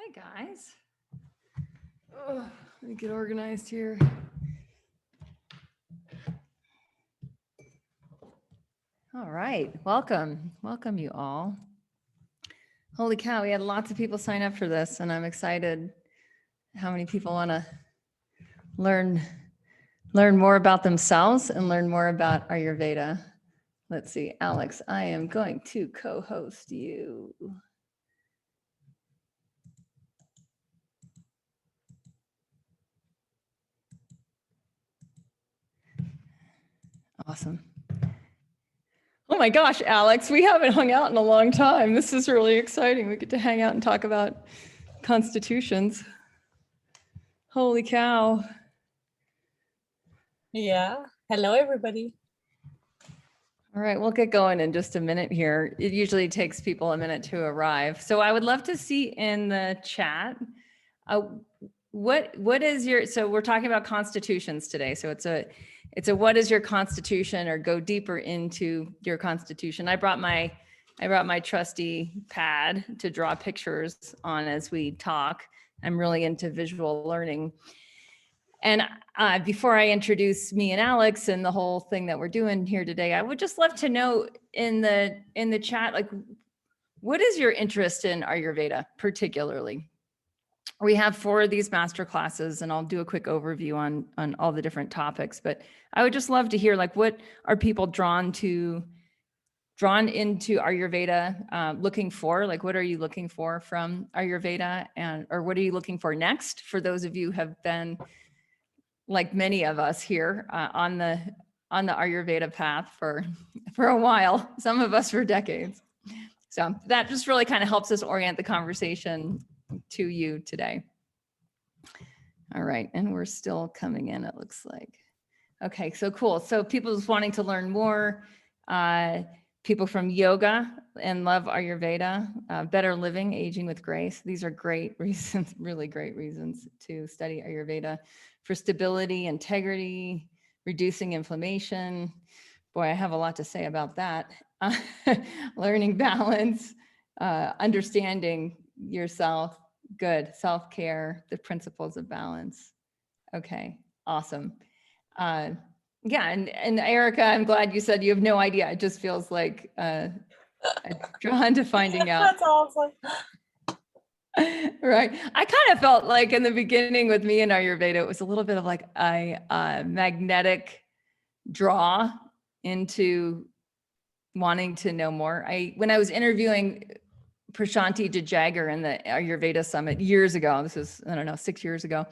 Hi, guys. Oh, let me get organized here. All right, welcome you all. Holy cow, we had lots of people sign up for this, and I'm excited how many people want to learn more about themselves and learn more about Ayurveda. Let's see, Alex, I am going to co-host you. Awesome. Oh my gosh, Alex, we haven't hung out in a long time. This is really exciting. We get to hang out and talk about constitutions. Holy cow. Yeah. Hello, everybody. All right, we'll get going in just a minute here. It usually takes people a minute to arrive. So I would love to see in the chat, what is your, so we're talking about constitutions today. So it's a what is your constitution, or go deeper into your constitution. I brought my trusty pad to draw pictures on as we talk. I'm really into visual learning. And before I introduce me and Alex and the whole thing that we're doing here today, I would just love to know in the chat, like, what is your interest in Ayurveda particularly? We have 4 of these master classes, and I'll do a quick overview on all the different topics, but I would just love to hear, like, what are people drawn into Ayurveda, looking for? Like, what are you looking for from Ayurveda, or what are you looking for next? For those of you who have been, like many of us here, on the Ayurveda path for a while, some of us for decades. So that just really kind of helps us orient the conversation to you today. All right, and we're still coming in, it looks like. Okay, so cool. So people just wanting to learn more, people from yoga and love Ayurveda, better living, aging with grace. These are great reasons, really great reasons to study Ayurveda. For stability, integrity, reducing inflammation. Boy, I have a lot to say about that. Learning balance, understanding yourself, good, self-care, the principles of balance. Okay, awesome. Yeah, and Erica, I'm glad you said you have no idea. It just feels like I'm drawn to finding out. That's awesome. Right. I kind of felt like in the beginning with me and Ayurveda, it was a little bit of like a magnetic draw into wanting to know more. When I was interviewing Prashanti Jajagar in the Ayurveda Summit years ago, this was, I don't know, 6 years ago.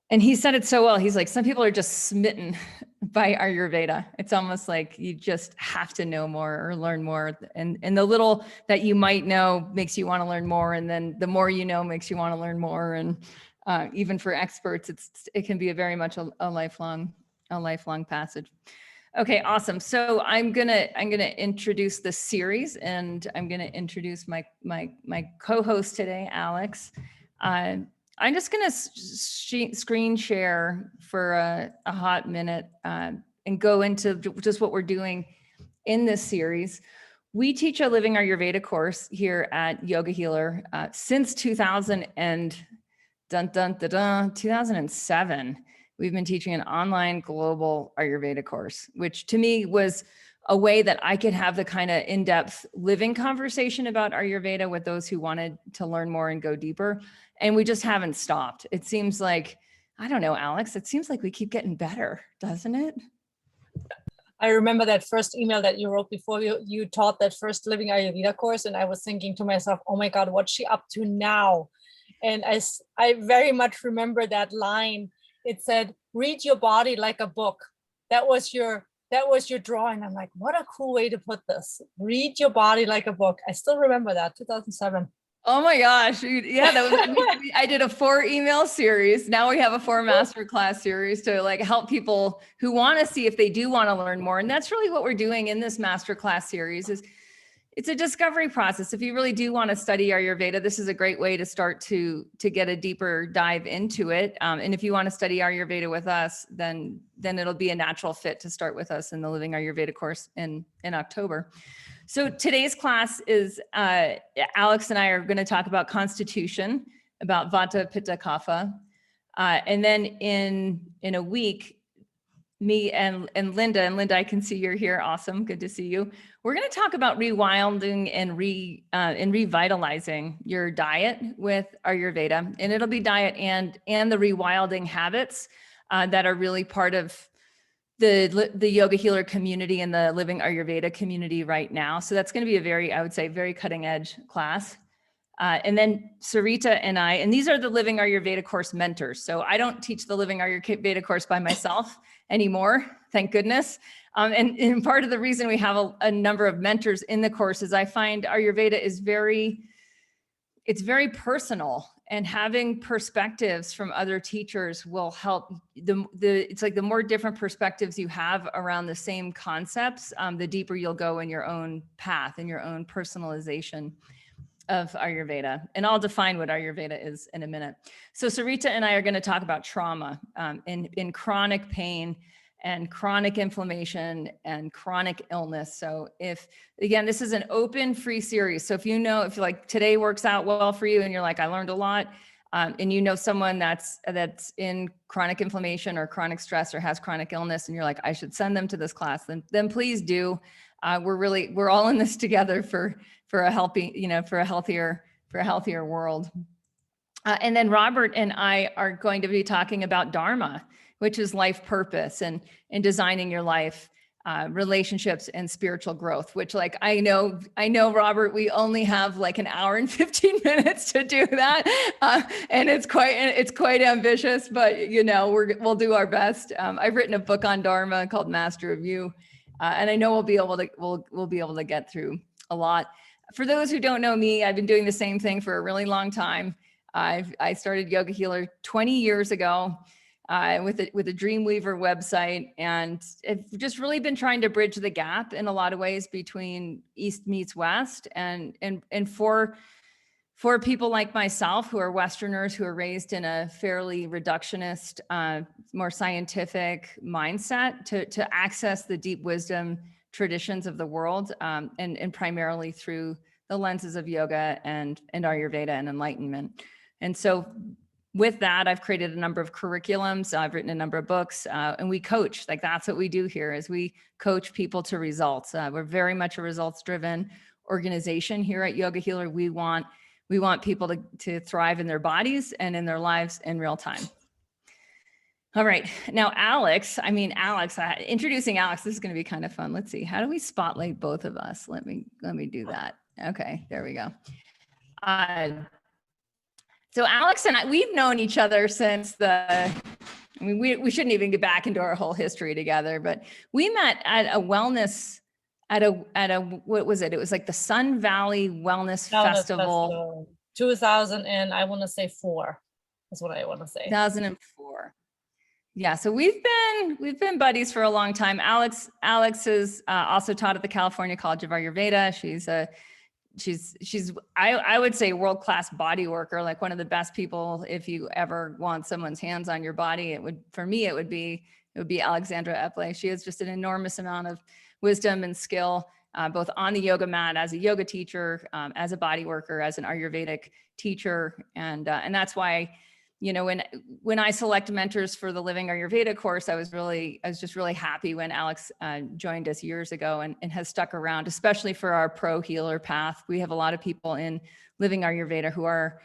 And he said it so well. He's like, some people are just smitten by Ayurveda. It's almost like you just have to know more or learn more. And the little that you might know makes you want to learn more. And then the more you know makes you want to learn more. And even for experts, it can be very much a lifelong passage. Okay, awesome. So I'm gonna introduce the series, and I'm gonna introduce my co-host today, Alex. I'm just going to screen share for a hot minute and go into just what we're doing in this series. We teach a Living Ayurveda course here at Yoga Healer since 2007. We've been teaching an online global Ayurveda course, which to me was a way that I could have the kind of in-depth living conversation about Ayurveda with those who wanted to learn more and go deeper. And we just haven't stopped. It seems like, I don't know, Alex, it seems like we keep getting better, doesn't it? I remember that first email that you wrote before you taught that first Living Ayurveda course. And I was thinking to myself, oh my God, what's she up to now? And I very much remember that line. It said, read your body like a book. That was your drawing. I'm like, what a cool way to put this. Read your body like a book. I still remember that, 2007. Oh my gosh. Yeah, that was, I did a 4 email series. Now we have a 4 masterclass series to like help people who want to see if they do want to learn more. And that's really what we're doing in this masterclass series it's a discovery process. If you really do want to study Ayurveda, this is a great way to start to get a deeper dive into it. And if you want to study Ayurveda with us, then it'll be a natural fit to start with us in the Living Ayurveda course in October. So today's class is Alex and I are going to talk about constitution, about Vata, Pitta, Kapha, and then in a week, me and Linda, I can see you're here. Awesome. Good to see you. We're going to talk about rewilding and revitalizing your diet with Ayurveda, and it'll be diet and the rewilding habits that are really part of the yoga healer community and the Living Ayurveda community right now. So that's going to be I would say, very cutting edge class. And then Sarita and I, and these are the Living Ayurveda course mentors. So I don't teach the Living Ayurveda course by myself anymore, thank goodness. And part of the reason we have a number of mentors in the course is I find Ayurveda is it's very personal, and having perspectives from other teachers will help. It's like the more different perspectives you have around the same concepts, the deeper you'll go in your own path and your own personalization of Ayurveda. And I'll define what Ayurveda is in a minute. So Sarita and I are going to talk about trauma in chronic pain and chronic inflammation and chronic illness. So again, this is an open free series. So if like today works out well for you and you're like, I learned a lot, and you know someone that's in chronic inflammation or chronic stress or has chronic illness, and you're like, I should send them to this class, then please do. We're all in this together for a healthier world. And then Robert and I are going to be talking about Dharma, which is life purpose and designing your life, relationships and spiritual growth, which like, I know, Robert, we only have like an hour and 15 minutes to do that. And it's quite ambitious, but we'll do our best. I've written a book on Dharma called Master of You. And I know we'll be able to get through a lot. For those who don't know me, I've been doing the same thing for a really long time. I started Yoga Healer 20 years ago with a Dreamweaver website, and I've just really been trying to bridge the gap in a lot of ways between East meets West, and for people like myself who are Westerners who are raised in a fairly reductionist, more scientific mindset to access the deep wisdom traditions of the world, and primarily through the lenses of yoga and Ayurveda and enlightenment. And so with that, I've created a number of curriculums. I've written a number of books, and we coach. Like that's what we do here, is we coach people to results. We're very much a results-driven organization here at Yoga Healer. We want people to thrive in their bodies and in their lives in real time. All right. Now, Alex, introducing Alex, this is going to be kind of fun. Let's see. How do we spotlight both of us? Let me do that. Okay, there we go. So Alex and I, we've known each other since we shouldn't even get back into our whole history together, but we met at a wellness, what was it? It was like the Sun Valley Wellness Festival. 2000, and I want to say 4 is what I want to say. 2004. Yeah, so we've been buddies for a long time. Alex is also taught at the California College of Ayurveda. She's I would say world-class body worker, like one of the best people. If you ever want someone's hands on your body, it would be Alexandra Epley. She has just an enormous amount of wisdom and skill, both on the yoga mat as a yoga teacher, as a body worker, as an Ayurvedic teacher, and that's why, when I select mentors for the Living Ayurveda course, I was just really happy when Alex joined us years ago and has stuck around, especially for our pro healer path. We have a lot of people in Living Ayurveda who are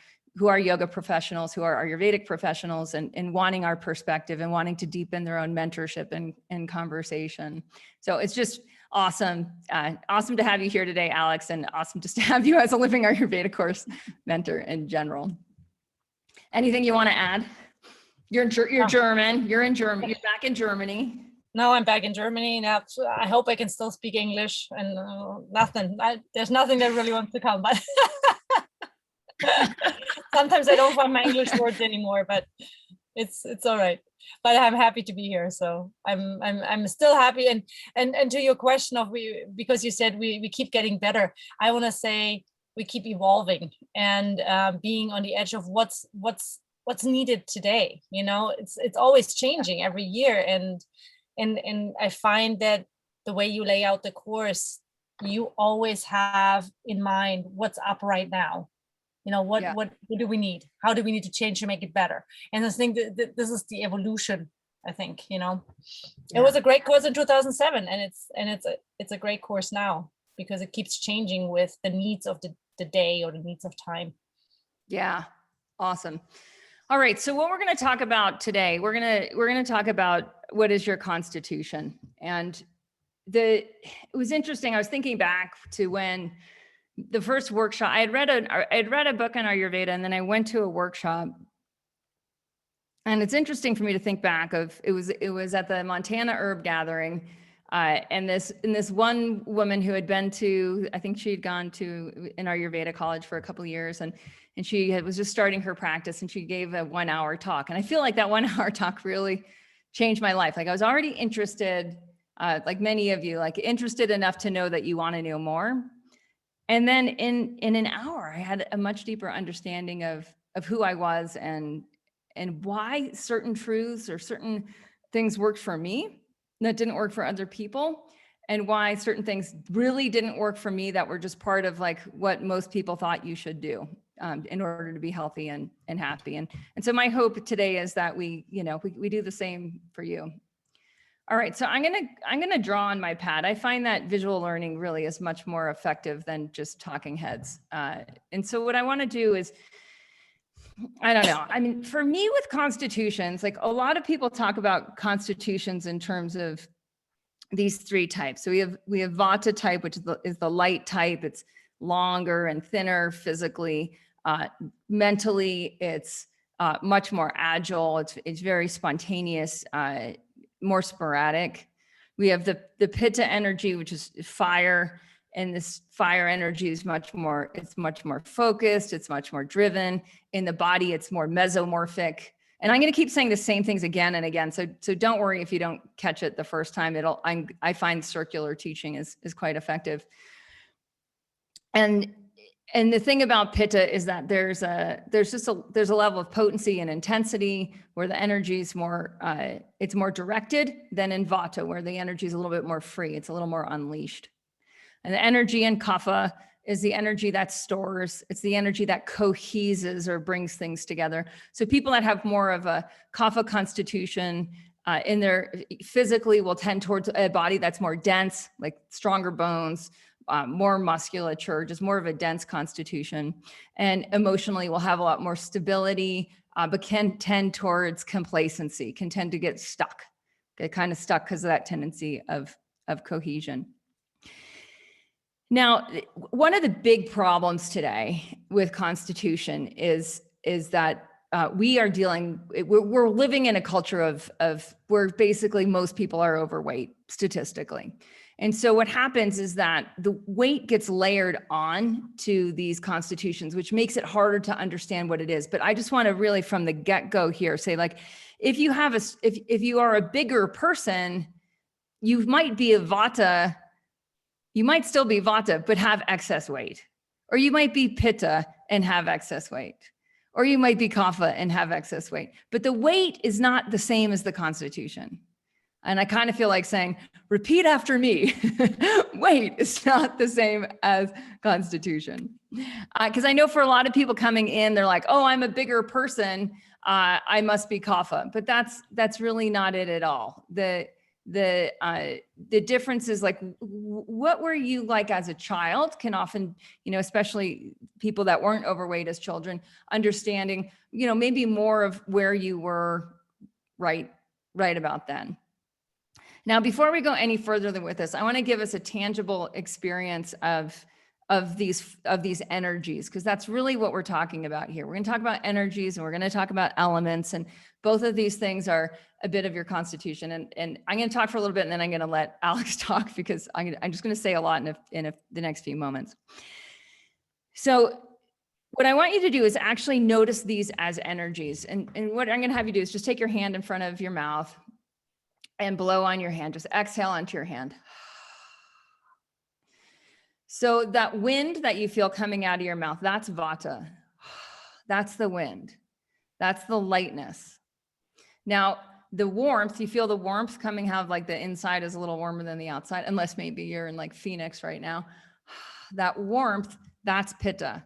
yoga professionals, who are Ayurvedic professionals, and wanting our perspective and wanting to deepen their own mentorship and conversation. So it's just awesome. Awesome to have you here today, Alex, and awesome just to have you as a Living Ayurveda course mentor in general. Anything you want to add? You're German. You're in Germany. You're back in Germany. No, I'm back in Germany now. I hope I can still speak English, and there's nothing that really wants to come. But sometimes I don't find my English words anymore. But It's all right. But I'm happy to be here. So I'm still happy. And to your question of because you said we keep getting better, I want to say we keep evolving and being on the edge of what's needed today. You know, it's always changing every year. And I find that the way you lay out the course, you always have in mind what's up right now. You know, what do we need? How do we need to change to make it better? And I think that this is the evolution. I think, you know, it was a great course in 2007, and it's a great course now because it keeps changing with the needs of the day or the needs of time. Yeah, awesome. All right, so what we're going to talk about today, we're going to talk about what is your constitution. And it was interesting. I was thinking back to when the first workshop, I had read a book on Ayurveda, and then I went to a workshop. And it's interesting for me to think back of, it was at the Montana Herb Gathering. And this one woman who had been to, I think she had gone to an Ayurveda college for a couple of years, and she was just starting her practice, and she gave a 1 hour talk. And I feel like that 1 hour talk really changed my life. Like I was already interested, like many of you, like interested enough to know that you want to know more. And then in an hour, I had a much deeper understanding of who I was and why certain truths or certain things worked for me that didn't work for other people, and why certain things really didn't work for me that were just part of like what most people thought you should do in order to be healthy and happy. And so my hope today is that we do the same for you. All right, so I'm gonna draw on my pad. I find that visual learning really is much more effective than just talking heads. And so what I want to do is, I don't know. I mean, for me with constitutions, like a lot of people talk about constitutions in terms of these three types. So we have Vata type, which is the light type. It's longer and thinner physically. Mentally, it's much more agile. It's very spontaneous. More sporadic. We have the Pitta energy, which is fire, and this fire energy is much more focused, it's much more driven. In the body, it's more mesomorphic. And I'm going to keep saying the same things again and again. So don't worry if you don't catch it the first time. I find circular teaching is quite effective. And the thing about Pitta is that there's a level of potency and intensity where the energy is more, it's more directed than in Vata, where the energy is a little bit more free. It's a little more unleashed. And the energy in Kapha is the energy that stores. It's the energy that coheses or brings things together. So people that have more of a Kapha constitution in their physically will tend towards a body that's more dense, like stronger bones, more musculature, just more of a dense constitution. And emotionally will have a lot more stability, but can tend towards complacency, can tend to get stuck, get kind of stuck because of that tendency of cohesion. Now, one of the big problems today with constitution is that we're living in a culture of where basically most people are overweight statistically. And so what happens is that the weight gets layered on to these constitutions, which makes it harder to understand what it is. But I just want to really from the get-go here say, like, if you are a bigger person, you might be a Vata, you might still be Vata, but have excess weight. Or you might be Pitta and have excess weight. Or you might be Kapha and have excess weight. But the weight is not the same as the constitution. And I kind of feel like saying, repeat after me. Weight is not the same as constitution. Because I know for a lot of people coming in, they're like, oh, I'm a bigger person. I must be Kapha. But that's really not it at all. The difference is like, what were you like as a child can often, especially people that weren't overweight as children, understanding, maybe more of where you were right about then. Now, before we go any further with this, I want to give us a tangible experience of these energies, because that's really what we're talking about here. We're going to talk about energies and we're going to talk about elements, and both of these things are a bit of your constitution. And I'm going to talk for a little bit, and then I'm going to let Alex talk because I'm just going to say a lot in the next few moments. So What I want you to do is actually notice these as energies. And what I'm going to have you do is just take your hand in front of your mouth and blow on your hand. Just exhale onto your hand. So that wind that you feel coming out of your mouth, that's Vata. That's the wind. That's the lightness. Now, the warmth, you feel the warmth coming out of like the inside is a little warmer than the outside, unless maybe you're in like Phoenix right now. That warmth, that's Pitta.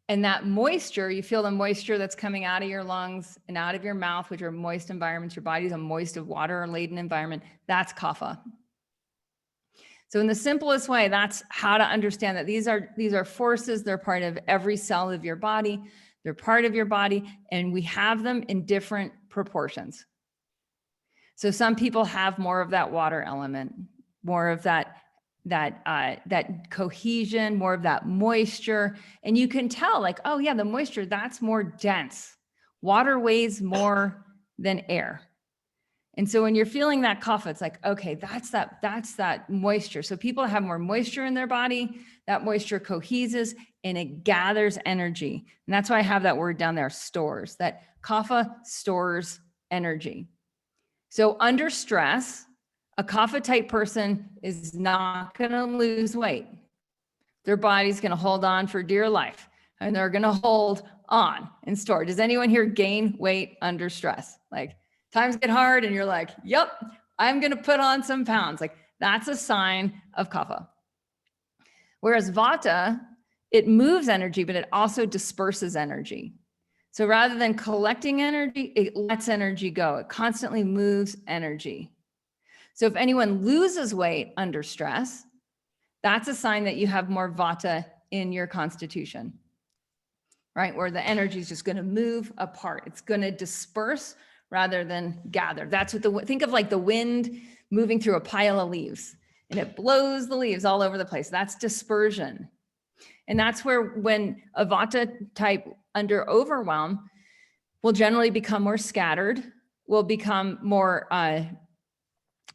And that moisture, you feel the moisture that's coming out of your lungs and out of your mouth, which are moist environments. Your body's a moist of water laden environment. That's Kapha. So in the simplest way, that's how to understand that these are forces. They're part of every cell of your body. They're part of your body, and we have them in different proportions. So some people have more of that water element, more of that cohesion, more of that moisture. And you can tell like, oh yeah, the moisture, that's more dense. Water weighs more than air. And so when you're feeling that Kapha, it's like, okay, that's that moisture. So people have more moisture in their body, that moisture coheses and it gathers energy. And that's why I have that word down there, stores, that Kapha stores energy. So under stress, a Kapha type person is not going to lose weight. Their body's going to hold on for dear life, and they're going to hold on and store. Does anyone here gain weight under stress? Like times get hard and you're like, yep, I'm going to put on some pounds. Like that's a sign of Kapha. Whereas Vata, it moves energy, but it also disperses energy. So rather than collecting energy, it lets energy go. It constantly moves energy. So if anyone loses weight under stress, that's a sign that you have more Vata in your constitution, right? Where the energy is just going to move apart. It's going to disperse rather than gather. That's what think of like the wind moving through a pile of leaves and it blows the leaves all over the place. That's dispersion. And that's where when a Vata type under overwhelm will generally become more scattered, will become more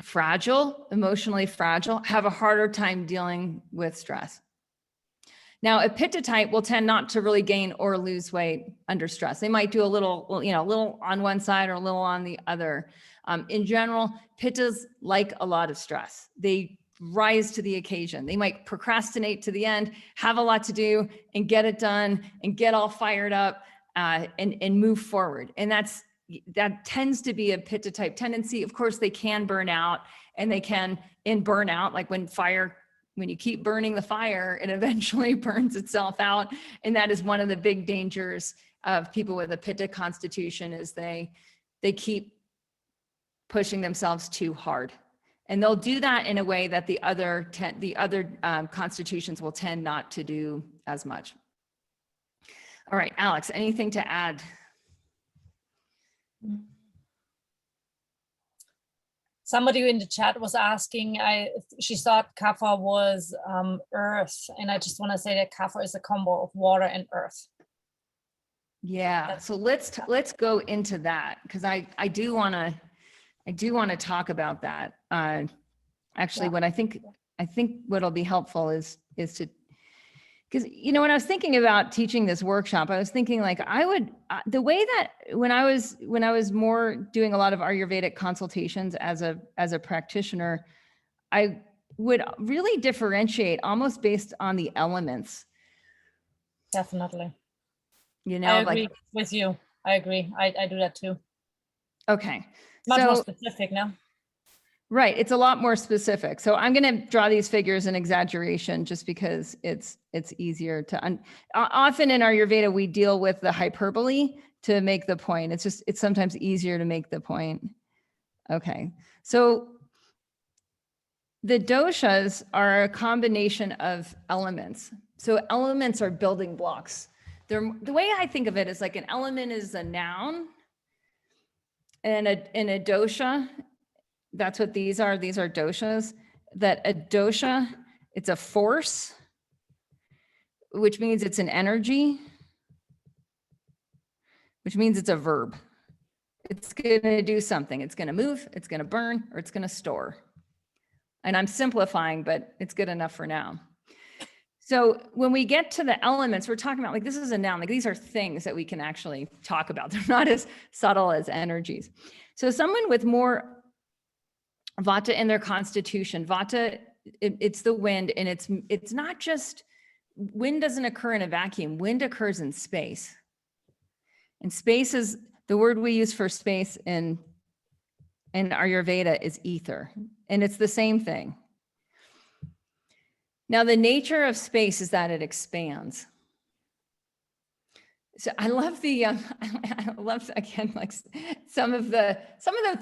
fragile, emotionally fragile, have a harder time dealing with stress. Now, a Pitta type will tend not to really gain or lose weight under stress. They might do a little, a little on one side or a little on the other. In general, Pittas like a lot of stress. They rise to the occasion. They might procrastinate to the end, have a lot to do and get it done and get all fired up and move forward. And that tends to be a Pitta type tendency. Of course, they can burn out, and they can in burnout, like when you keep burning the fire, it eventually burns itself out. And that is one of the big dangers of people with a Pitta constitution is they keep pushing themselves too hard. And they'll do that in a way that the other constitutions will tend not to do as much. All right, Alex, anything to add? Somebody in the chat was asking, she thought Kapha was earth, and I just want to say that Kapha is a combo of water and earth. Yeah, so let's go into that, because I do want to talk about that. Actually, what I think what'll be helpful is to, because when I was thinking about teaching this workshop, I was thinking like the way that when I was more doing a lot of Ayurvedic consultations as a practitioner, I would really differentiate almost based on the elements. Definitely. I agree with you. I agree. I do that too. Okay. Much more specific now. Right. It's a lot more specific. So I'm going to draw these figures in exaggeration just because it's easier to, often in Ayurveda, we deal with the hyperbole to make the point. It's sometimes easier to make the point. Okay. So the doshas are a combination of elements. So elements are building blocks. The way I think of it is like an element is a noun, and in a dosha, that's what these are. These are doshas. That a dosha, it's a force, which means it's an energy, which means it's a verb. It's going to do something. It's going to move, it's going to burn, or it's going to store. And I'm simplifying, but it's good enough for now. So when we get to the elements, we're talking about like, this is a noun, like these are things that we can actually talk about. They're not as subtle as energies. So someone with more Vata in their constitution, Vata, it's the wind, and it's not just, wind doesn't occur in a vacuum. Wind occurs in space. And space is, the word we use for space in Ayurveda is ether. And it's the same thing. Now, the nature of space is that it expands. So I love I love, again, like some of the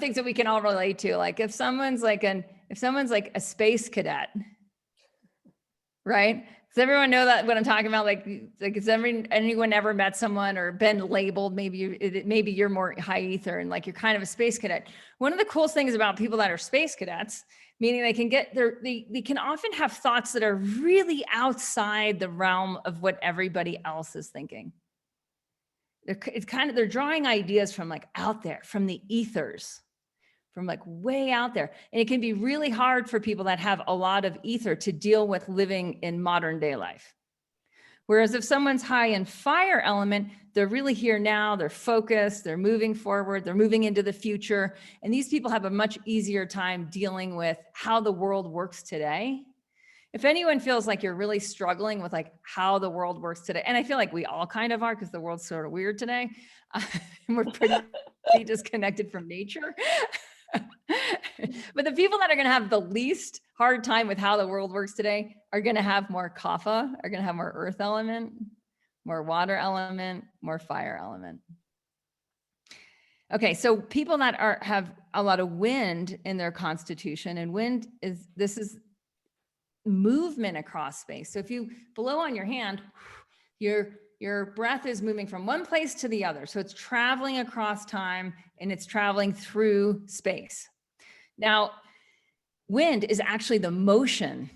things that we can all relate to. Like if someone's like a space cadet, right? Does everyone know that what I'm talking about? Like has anyone ever met someone or been labeled? Maybe you're more high ether and like you're kind of a space cadet. One of the coolest things about people that are space cadets, meaning they can often have thoughts that are really outside the realm of what everybody else is thinking. They're drawing ideas from like out there, from the ethers, from like way out there. And it can be really hard for people that have a lot of ether to deal with living in modern day life. Whereas if someone's high in fire element, they're really here now, they're focused, they're moving forward, they're moving into the future. And these people have a much easier time dealing with how the world works today. If anyone feels like you're really struggling with like how the world works today, and I feel like we all kind of are because the world's sort of weird today, and we're pretty disconnected from nature. But the people that are going to have the least hard time with how the world works today are going to have more Kapha, are going to have more earth element, more water element, more fire element. Okay, so people that have a lot of wind in their constitution, and wind is movement across space. So if you blow on your hand, your breath is moving from one place to the other. So it's traveling across time and it's traveling through space. Now, wind is actually the motion.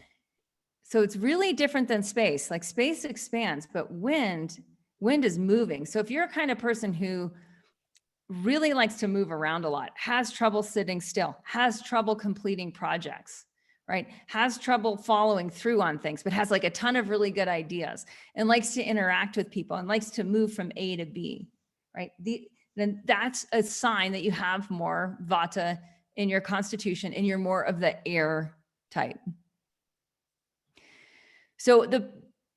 So it's really different than space. Like space expands, but wind is moving. So if you're a kind of person who really likes to move around a lot, has trouble sitting still, has trouble completing projects, right? Has trouble following through on things, but has like a ton of really good ideas and likes to interact with people and likes to move from A to B, right? Then that's a sign that you have more Vata in your constitution and you're more of the air type. So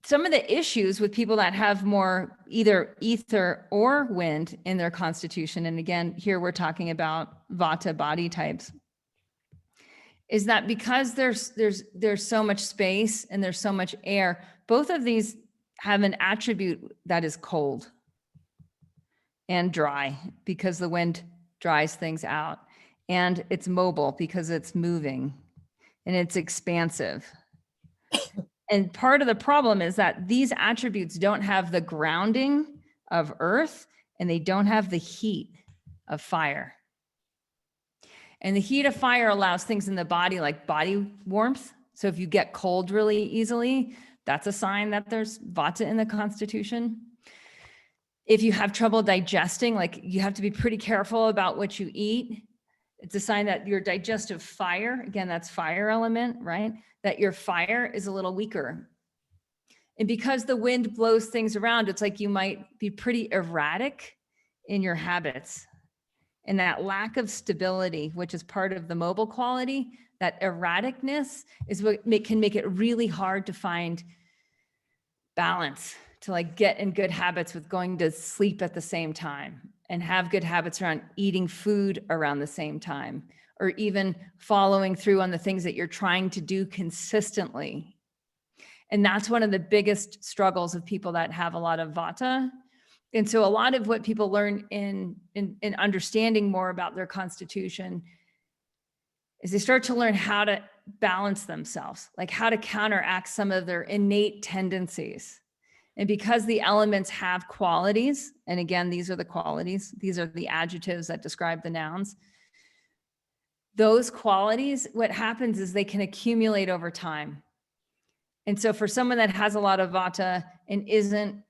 some of the issues with people that have more either ether or wind in their constitution, and again, here we're talking about Vata body types, is that because there's so much space and there's so much air, both of these have an attribute that is cold and dry because the wind dries things out, and it's mobile because it's moving and it's expansive. And part of the problem is that these attributes don't have the grounding of earth and they don't have the heat of fire. And the heat of fire allows things in the body like body warmth. So if you get cold really easily, that's a sign that there's Vata in the constitution. If you have trouble digesting, like you have to be pretty careful about what you eat. It's a sign that your digestive fire, again, that's fire element, right? That your fire is a little weaker. And because the wind blows things around, it's like you might be pretty erratic in your habits. And that lack of stability, which is part of the mobile quality, that erraticness is what can make it really hard to find balance, to like get in good habits with going to sleep at the same time and have good habits around eating food around the same time, or even following through on the things that you're trying to do consistently. And that's one of the biggest struggles of people that have a lot of Vata. And so a lot of what people learn in understanding more about their constitution is they start to learn how to balance themselves, like how to counteract some of their innate tendencies. And because the elements have qualities, and again, these are the qualities, these are the adjectives that describe the nouns. Those qualities, what happens is they can accumulate over time. And so for someone that has a lot of Vata and isn't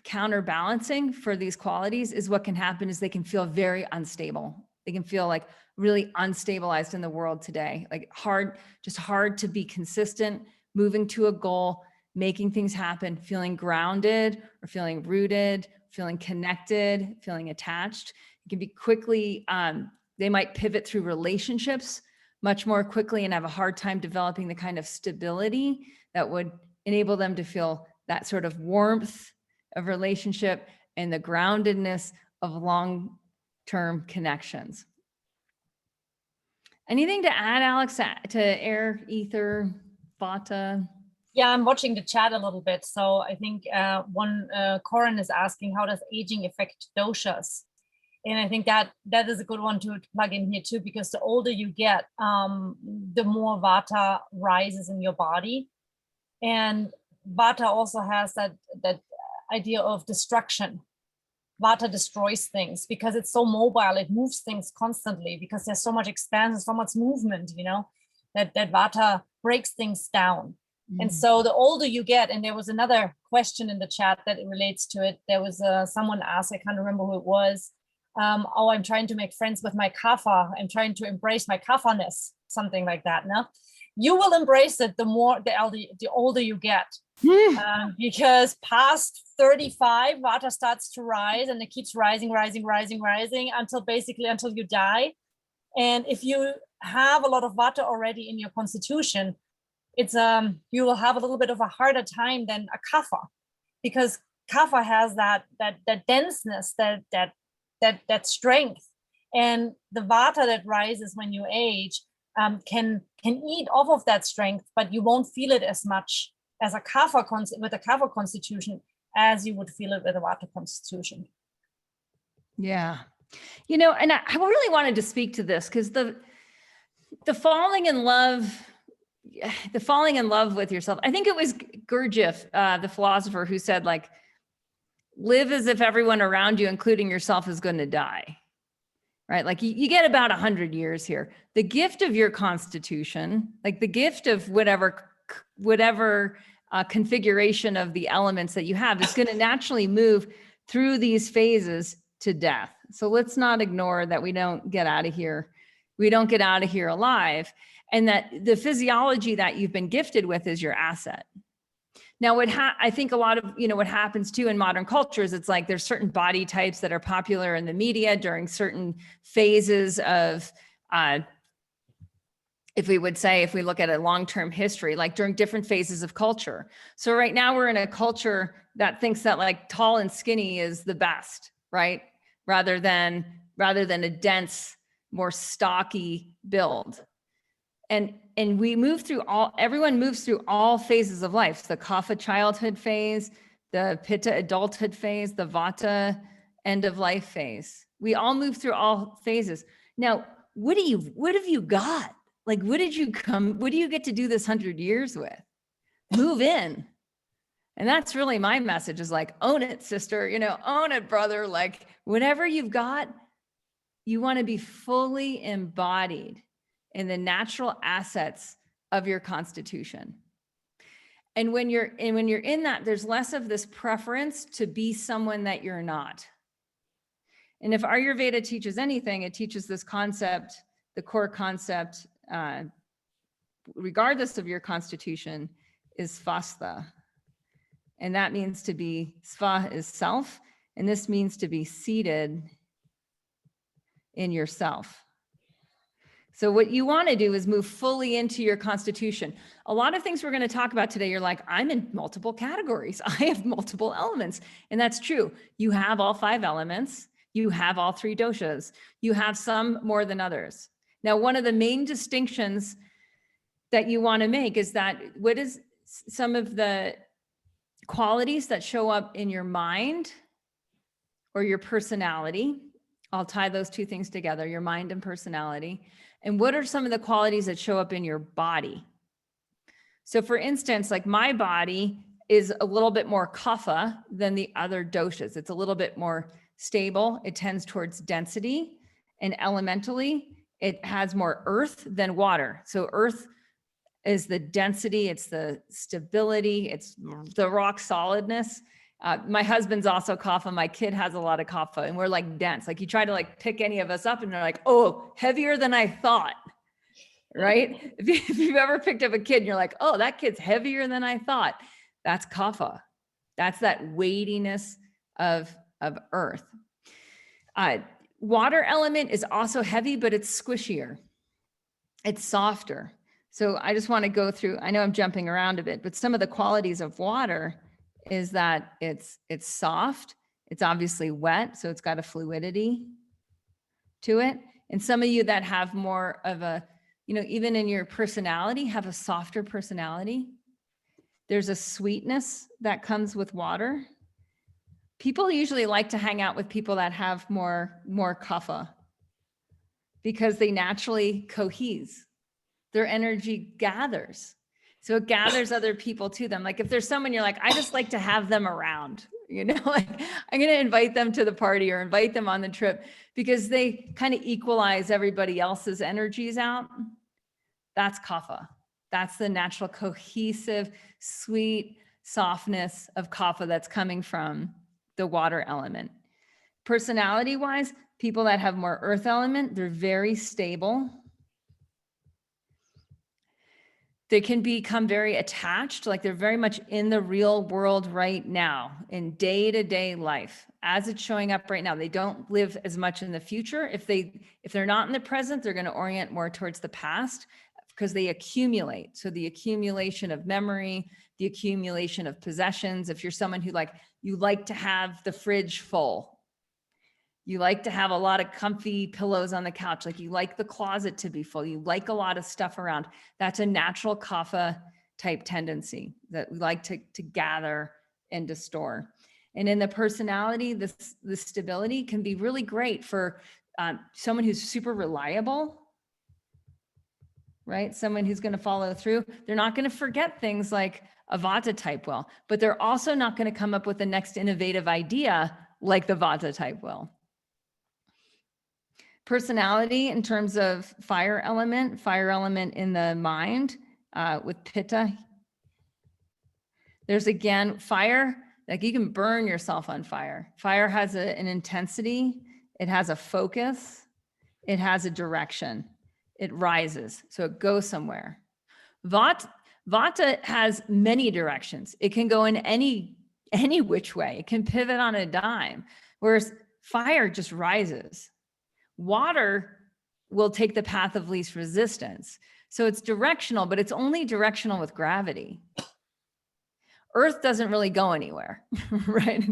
counterbalancing for these qualities, is what can happen is they can feel very unstable. They can feel like really unstabilized in the world today, like just hard to be consistent, moving to a goal, making things happen, feeling grounded or feeling rooted, feeling connected, feeling attached. It can be quickly, they might pivot through relationships much more quickly and have a hard time developing the kind of stability that would enable them to feel that sort of warmth of relationship and the groundedness of long-term connections. Anything to add, Alex, to air, ether, Vata? Yeah, I'm watching the chat a little bit. So I think Corin is asking, how does aging affect doshas? And I think that is a good one to plug in here too, because the older you get, the more Vata rises in your body. And Vata also has that idea of destruction. Vata destroys things because it's so mobile. It moves things constantly because there's so much expansion, so much movement, you know, that Vata breaks things down. And so the older you get, and there was another question in the chat that relates to it. There was someone asked, I can't remember who it was. I'm trying to make friends with my Kapha. I'm trying to embrace my Kapha-ness, something like that. No, you will embrace it the older you get. Because past 35, Vata starts to rise, and it keeps rising until you die. And if you have a lot of Vata already in your constitution, it's you will have a little bit of a harder time than a Kapha, because Kapha has that denseness, that strength, and the Vata that rises when you age can eat off of that strength, but you won't feel it as much as a Kapha with a Kapha constitution as you would feel it with a Vata constitution. Yeah. You know, and I really wanted to speak to this because the falling in love with yourself. I think it was Gurdjieff, the philosopher, who said, like, live as if everyone around you, including yourself, is going to die, right? Like you get about 100 years here. The gift of your constitution, like the gift of whatever configuration of the elements that you have, is going to naturally move through these phases to death. So let's not ignore that we don't get out of here. We don't get out of here alive. And that the physiology that you've been gifted with is your asset. Now, I think a lot of, what happens too in modern cultures, it's like there's certain body types that are popular in the media during certain phases of, if we look at a long-term history, like during different phases of culture. So right now we're in a culture that thinks that like tall and skinny is the best, right? Rather than a dense, more stocky build. And we move through everyone moves through all phases of life: the Kapha childhood phase, the Pitta adulthood phase, the Vata end of life phase. We all move through all phases. Now, what have you got? Like, what do you get to do this 100 years with? Move in. And that's really my message, is like, own it, sister, own it, brother. Like, whatever you've got, you want to be fully embodied in the natural assets of your constitution. And when you're in that, there's less of this preference to be someone that you're not. And if Ayurveda teaches anything, it teaches this concept, the core concept, regardless of your constitution, is svastha. And that means to be, sva is self, and this means to be seated in yourself. So what you want to do is move fully into your constitution. A lot of things we're going to talk about today, you're like, I'm in multiple categories. I have multiple elements. And that's true. You have all 5 elements. You have all 3 doshas. You have some more than others. Now, one of the main distinctions that you want to make is that what is some of the qualities that show up in your mind or your personality. I'll tie those 2 things together, your mind and personality. And what are some of the qualities that show up in your body? So for instance, like my body is a little bit more kapha than the other doshas. It's a little bit more stable. It tends towards density, and elementally, it has more earth than water. So earth is the density, it's the stability, it's the rock solidness. My husband's also Kapha. My kid has a lot of Kapha, and we're like dense. Like you try to like pick any of us up and they're like, oh, heavier than I thought, right? If you've ever picked up a kid and you're like, oh, that kid's heavier than I thought. That's Kapha. That's that weightiness of earth. Water element is also heavy, but it's squishier. It's softer. So I just want to go through, I know I'm jumping around a bit, but some of the qualities of water is that it's soft. It's obviously wet, so it's got a fluidity to it. And some of you that have more of a, even in your personality, have a softer personality. There's a sweetness that comes with water. People usually like to hang out with people that have more kapha because they naturally cohese. Their energy gathers. So it gathers other people to them. Like if there's someone you're like, I just like to have them around, like I'm going to invite them to the party or invite them on the trip because they kind of equalize everybody else's energies out. That's kapha. That's the natural cohesive, sweet softness of kapha that's coming from the water element. Personality wise, people that have more earth element, they're very stable. They can become very attached, like they're very much in the real world right now, in day-to-day life, as it's showing up right now. They don't live as much in the future. If they're not in the present, they're going to orient more towards the past because they accumulate. So the accumulation of memory, the accumulation of possessions. If you're someone who you like to have the fridge full, you like to have a lot of comfy pillows on the couch. Like you like the closet to be full. You like a lot of stuff around. That's a natural kapha type tendency that we like to gather and to store. And in the personality, the stability can be really great for someone who's super reliable, right? Someone who's going to follow through. They're not going to forget things like a Vata type will, but they're also not going to come up with the next innovative idea like the Vata type will. Personality in terms of fire element in the mind with Pitta. There's again, fire, like you can burn yourself on fire. Fire has an intensity, it has a focus, it has a direction, it rises, so it goes somewhere. Vata has many directions. It can go in any which way. It can pivot on a dime, whereas fire just rises. Water will take the path of least resistance. So it's directional, but it's only directional with gravity. Earth doesn't really go anywhere, right?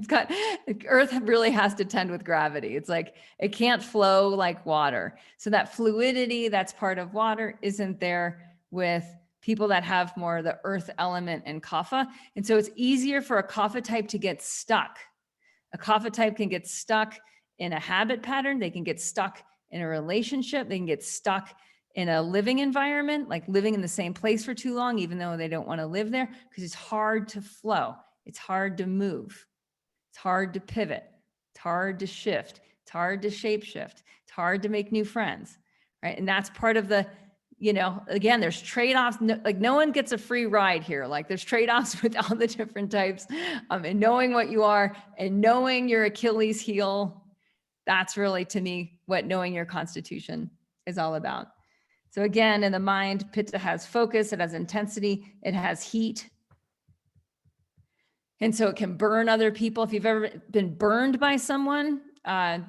Earth really has to tend with gravity. It's like, it can't flow like water. So that fluidity that's part of water isn't there with people that have more of the earth element and kapha. And so it's easier for a kapha type to get stuck. A kapha type can get stuck in a habit pattern. They can get stuck in a relationship. They can get stuck in a living environment, like living in the same place for too long, even though they don't want to live there, because it's hard to flow. It's hard to move. It's hard to pivot. It's hard to shift. It's hard to shape shift. It's hard to make new friends, right? And that's part of the, again, there's trade-offs. No one gets a free ride here. Like there's trade-offs with all the different types, and knowing what you are and knowing your Achilles heel. That's really, to me, what knowing your constitution is all about. So again, in the mind, Pitta has focus, it has intensity, it has heat. And so it can burn other people. If you've ever been burned by someone,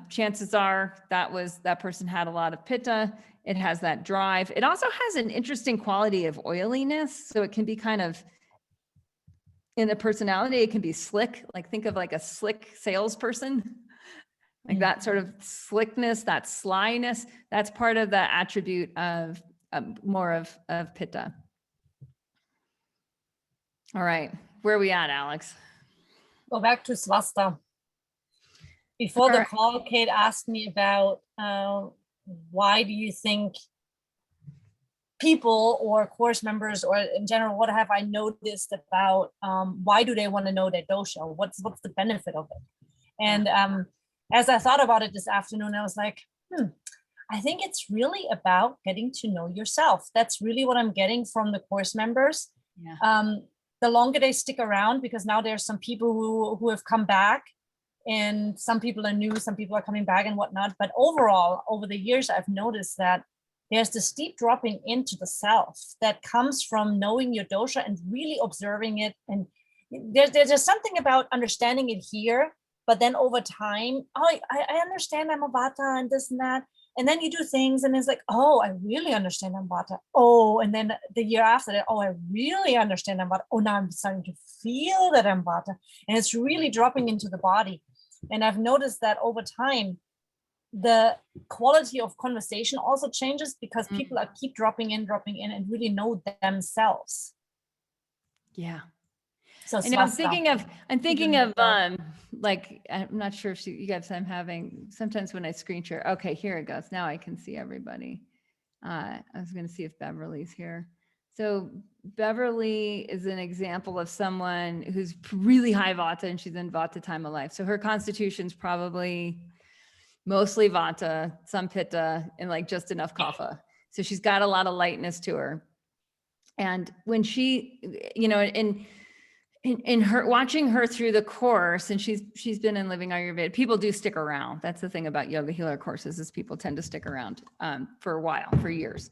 chances are that person had a lot of Pitta. It has that drive. It also has an interesting quality of oiliness. So it can be kind of, in the personality, it can be slick. Like think of like a slick salesperson. Like that sort of slickness, that slyness, that's part of the attribute of more of Pitta. All right, where are we at, Alex? Go back to Swasta. Before the call, Kate asked me about why do you think people or course members, or in general, what have I noticed about why do they want to know their dosha? What's the benefit of it? And as I thought about it this afternoon, I was like, I think it's really about getting to know yourself. That's really what I'm getting from the course members. Yeah. The longer they stick around, because now there's some people who have come back, and some people are new, some people are coming back and whatnot. But overall, over the years, I've noticed that there's this deep dropping into the self that comes from knowing your dosha and really observing it and there's just something about understanding it here, but then over time, oh, I understand I'm a Vata and this and that. And then you do things and it's like, oh, I really understand I'm Vata. Oh, and then the year after that, oh, I really understand I'm Vata. Oh, now I'm starting to feel that I'm Vata. And it's really dropping into the body. And I've noticed that over time, the quality of conversation also changes because people are keep dropping in and really know themselves. Yeah. So and I'm thinking of like, I'm not sure if you guys, I'm having, sometimes when I screen share, okay, here it goes. Now I can see everybody. I was going to see if Beverly's here. So Beverly is an example of someone who's really high Vata, and she's in Vata time of life. So her constitution's probably mostly Vata, some Pitta, and like just enough Kapha. So she's got a lot of lightness to her. And when she, you know, in her, watching her through the course, and she's been in Living Ayurveda, people do stick around. That's the thing about yoga healer courses, is people tend to stick around for a while, for years.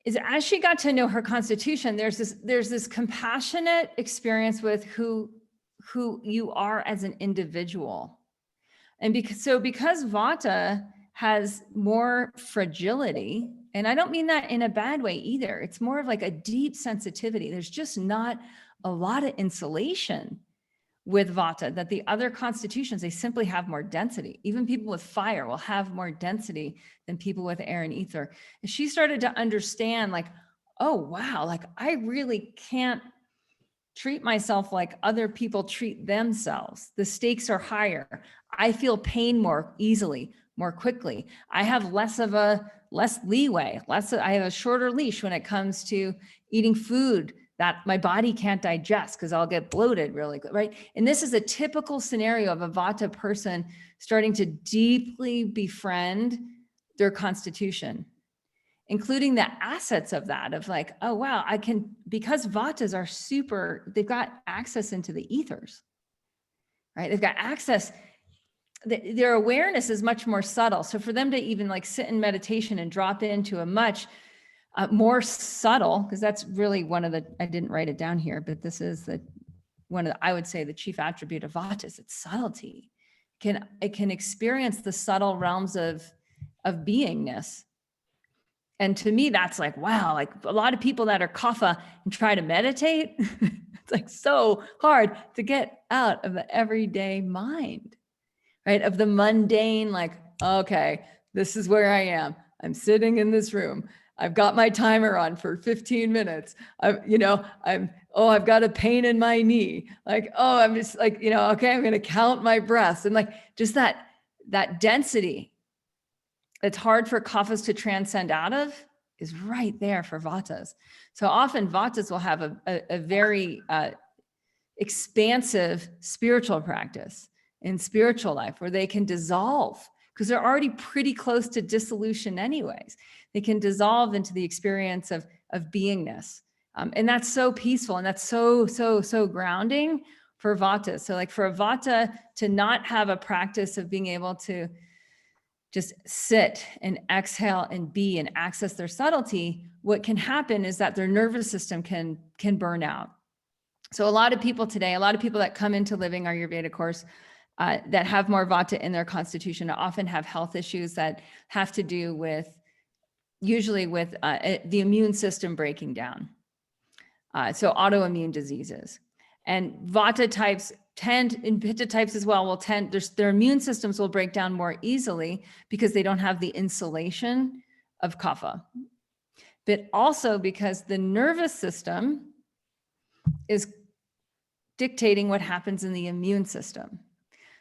Is as she got to know her constitution, there's this compassionate experience with who you are as an individual. And because Vata has more fragility, and I don't mean that in a bad way either, it's more of like a deep sensitivity. There's just not a lot of insulation with Vata that the other constitutions, they simply have more density. Even people with fire will have more density than people with air and ether. And she started to understand like, oh, wow, like I really can't treat myself like other people treat themselves. The stakes are higher. I feel pain more easily, more quickly. I have less leeway, I have a shorter leash when it comes to eating food that my body can't digest because I'll get bloated really quick, right? And this is a typical scenario of a Vata person starting to deeply befriend their constitution, including the assets of that, of like, oh, wow, I can, because Vatas are they've got access into the ethers, right? They've got access, their awareness is much more subtle. So for them to even like sit in meditation and drop into a much more subtle, because that's really one of the, I didn't write it down here, but this is one of the, I would say the chief attribute of Vatas, it's subtlety. It can experience the subtle realms of beingness. And to me, that's like, wow, like a lot of people that are Kapha and try to meditate, it's like so hard to get out of the everyday mind, right? Of the mundane, like, okay, this is where I am. I'm sitting in this room. I've got my timer on for 15 minutes. I've got a pain in my knee. Like, oh, I'm just like, okay, I'm going to count my breaths. And like, just that density, it's hard for Kaphas to transcend out of, is right there for Vatas. So often Vatas will have a very expansive spiritual practice in spiritual life where they can dissolve, because they're already pretty close to dissolution anyways. They can dissolve into the experience of beingness. And that's so peaceful, and that's so grounding for Vata. So like for a Vata to not have a practice of being able to just sit and exhale and be and access their subtlety, what can happen is that their nervous system can burn out. So a lot of people today, a lot of people that come into Living Ayurveda course that have more Vata in their constitution often have health issues that have to do with, usually with the immune system breaking down. So autoimmune diseases. And Vata types and Pitta types as well their immune systems will break down more easily because they don't have the insulation of Kapha. But also because the nervous system is dictating what happens in the immune system.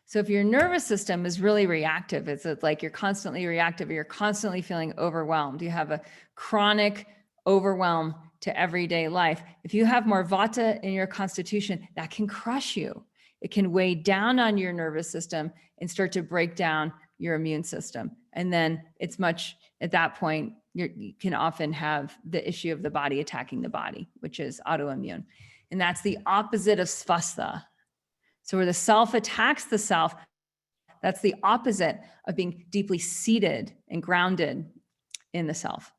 So if your nervous system is really reactive, it's like you're constantly reactive, or you're constantly feeling overwhelmed, you have a chronic overwhelm to everyday life. If you have more Vata in your constitution, that can crush you. It can weigh down on your nervous system and start to break down your immune system. And then it's much, at that point, you can often have the issue of the body attacking the body, which is autoimmune. And that's the opposite of svastha. So where the self attacks the self, that's the opposite of being deeply seated and grounded in the self.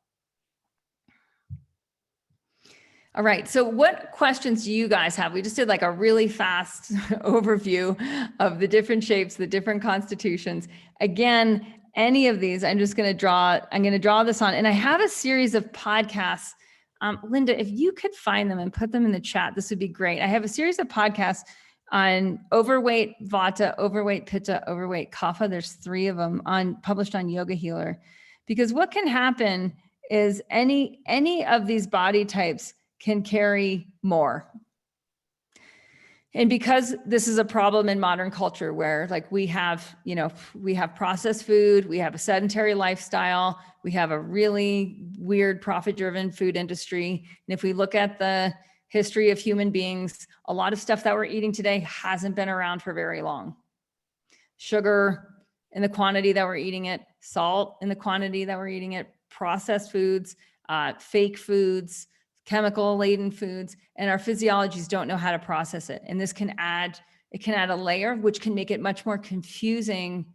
All right. So what questions do you guys have? We just did like a really fast overview of the different shapes, the different constitutions. Again, any of these, I'm going to draw this on. And I have a series of podcasts. Linda, if you could find them and put them in the chat, this would be great. I have a series of podcasts on overweight Vata, overweight Pitta, overweight Kapha. There's 3 of them published on Yoga Healer. Because what can happen is any of these body types can carry more. And because this is a problem in modern culture where like we have processed food, we have a sedentary lifestyle, we have a really weird profit-driven food industry. And if we look at the history of human beings, a lot of stuff that we're eating today hasn't been around for very long. Sugar in the quantity that we're eating it, salt in the quantity that we're eating it, processed foods, fake foods, chemical laden foods, and our physiologies don't know how to process it. And this can add a layer, which can make it much more confusing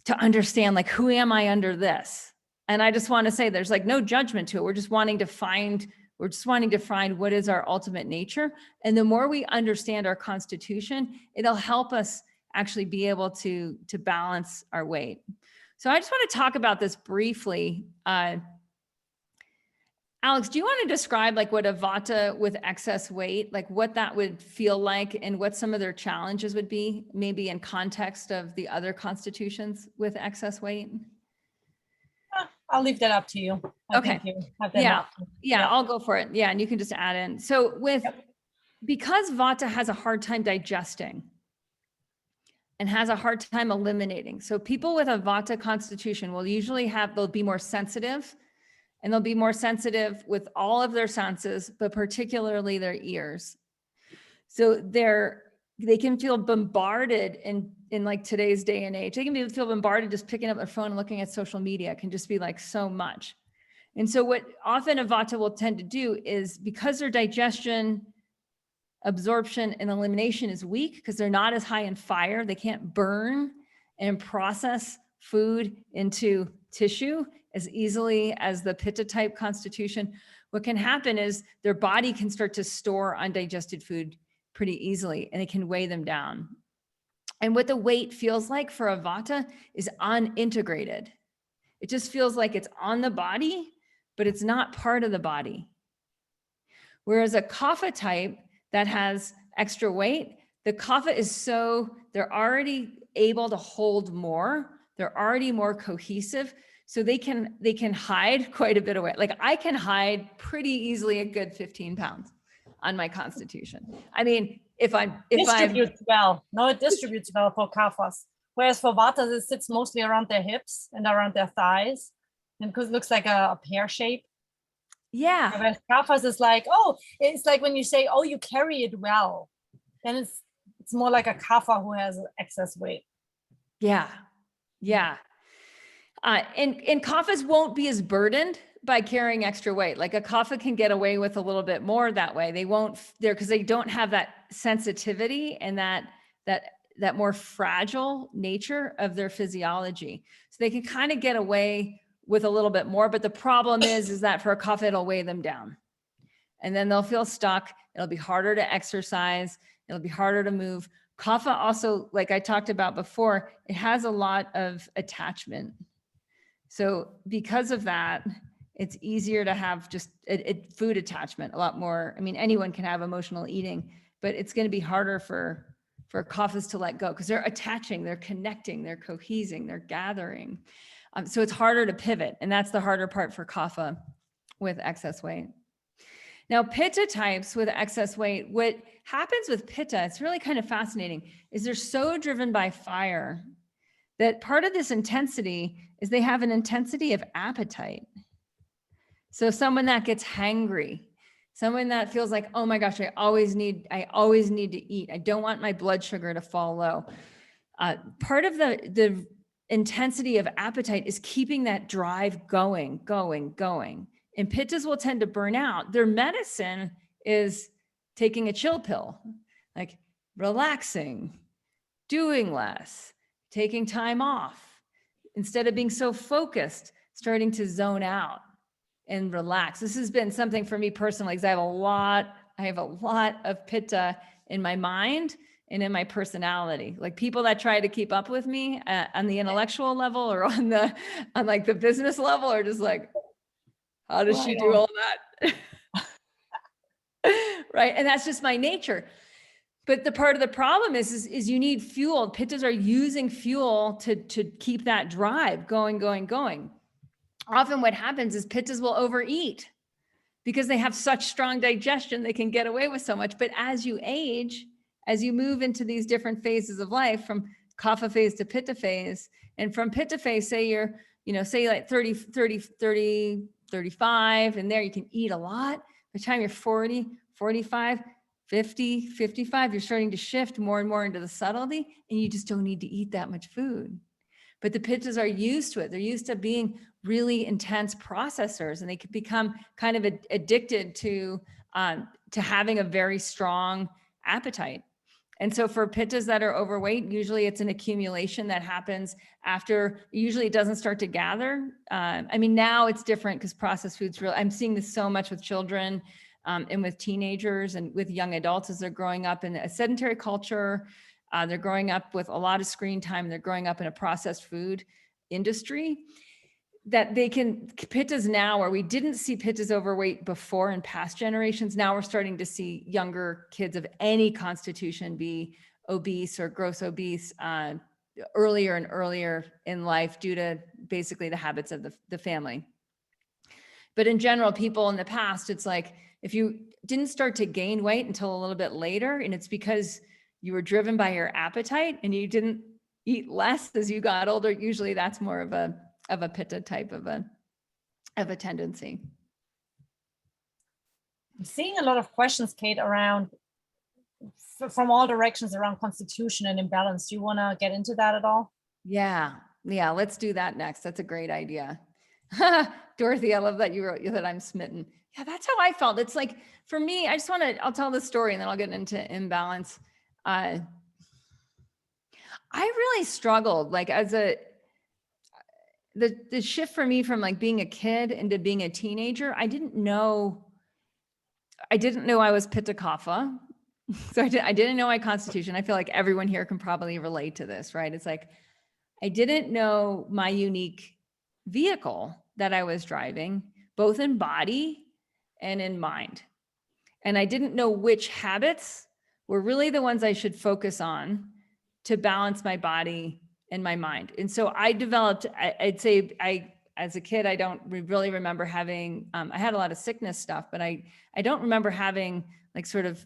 to understand, like, who am I under this? And I just want to say there's like no judgment to it. We're just wanting to find what is our ultimate nature. And the more we understand our constitution, it'll help us actually be able to balance our weight. So I just want to talk about this briefly. Alex, do you want to describe like what a Vata with excess weight, like what that would feel like and what some of their challenges would be, maybe in context of the other constitutions with excess weight? I'll leave that up to you. Okay. Yeah, I'll go for it. Yeah, and you can just add in. So because Vata has a hard time digesting and has a hard time eliminating. So people with a Vata constitution will usually they'll be more sensitive. And they'll be more sensitive with all of their senses, but particularly their ears. So they can feel bombarded in like today's day and age. They can feel bombarded just picking up their phone and looking at social media. It can just be like so much. And so what often a Vata will tend to do is, because their digestion, absorption, and elimination is weak, because they're not as high in fire, they can't burn and process food into tissue as easily as the Pitta type constitution. What can happen is their body can start to store undigested food pretty easily, and it can weigh them down. And what the weight feels like for a Vata is unintegrated. It just feels like it's on the body, but it's not part of the body. Whereas a Kapha type that has extra weight, the Kapha they're already able to hold more. They're already more cohesive. So they can hide quite a bit of weight. Like I can hide pretty easily a good 15 pounds on my constitution. I mean, it distributes well for Kaphas. Whereas for Vatas, it sits mostly around their hips and around their thighs, and because it looks like a pear shape. Yeah. Whereas Kaphas is like, it's like when you say, you carry it well, then it's more like a Kapha who has excess weight. Yeah. Yeah. And Kaphas won't be as burdened by carrying extra weight. Like a Kapha can get away with a little bit more that way. They won't because they don't have that sensitivity and that more fragile nature of their physiology. So they can kind of get away with a little bit more. But the problem is that for a Kapha, it'll weigh them down. And then they'll feel stuck. It'll be harder to exercise. It'll be harder to move. Kapha also, like I talked about before, it has a lot of attachment. So because of that, it's easier to have just a food attachment, a lot more. I mean, anyone can have emotional eating, but it's going to be harder for Kaphas to let go because they're attaching, they're connecting, they're cohesing, they're gathering. So it's harder to pivot. And that's the harder part for Kapha with excess weight. Now, Pitta types with excess weight, what happens with Pitta, it's really kind of fascinating, is they're so driven by fire that part of this intensity is they have an intensity of appetite. So someone that gets hangry, someone that feels like, oh my gosh, I always need to eat. I don't want my blood sugar to fall low. Part of the intensity of appetite is keeping that drive going. And Pittas will tend to burn out. Their medicine is taking a chill pill, like relaxing, doing less, taking time off. Instead of being so focused, starting to zone out. and relax. This has been something for me personally, because I have a lot of Pitta in my mind and in my personality. Like people that try to keep up with me on the intellectual level or on like the business level are just like, how does she do all that? Right. And that's just my nature. But the part of the problem is you need fuel. Pittas are using fuel to keep that drive going. Often what happens is pittas will overeat because they have such strong digestion, they can get away with so much. But as you age, as you move into these different phases of life, from kapha phase to pitta phase, and from pitta phase, say you're, say like 30, 35, and there you can eat a lot. By the time you're 40, 45, 50, 55, you're starting to shift more and more into the subtlety, and you just don't need to eat that much food. But the pittas are used to it. They're used to being really intense processors, and they can become kind of addicted to having a very strong appetite. And so for pittas that are overweight, usually it's an accumulation that happens after, usually it doesn't start to gather. I mean, now it's different because processed foods I'm seeing this so much with children and with teenagers and with young adults as they're growing up in a sedentary culture. They're growing up with a lot of screen time. They're growing up in a processed food industry that they can, pittas now, where we didn't see pittas overweight before in past generations. Now we're starting to see younger kids of any constitution be obese or gross obese earlier and earlier in life due to basically the habits of the family. But in general, people in the past, it's like, if you didn't start to gain weight until a little bit later, and it's because you were driven by your appetite and you didn't eat less as you got older, usually that's more of a pitta type of a tendency. I'm seeing a lot of questions, Kate, around from all directions around constitution and imbalance. Do you want to get into that at all? Yeah, let's do that next. That's a great idea. Dorothy, I love that you wrote that I'm smitten. Yeah, that's how I felt. It's like, for me, I'll tell the story and then I'll get into imbalance. I really struggled, like the shift for me from like being a kid into being a teenager. I didn't know I was Pitta Kapha. So I didn't know my constitution. I feel like everyone here can probably relate to this, right? It's like, I didn't know my unique vehicle that I was driving, both in body and in mind. And I didn't know which habits were really the ones I should focus on to balance my body and my mind. And so I developed, I'd say as a kid, I don't really remember having, I had a lot of sickness stuff, but I don't remember having like sort of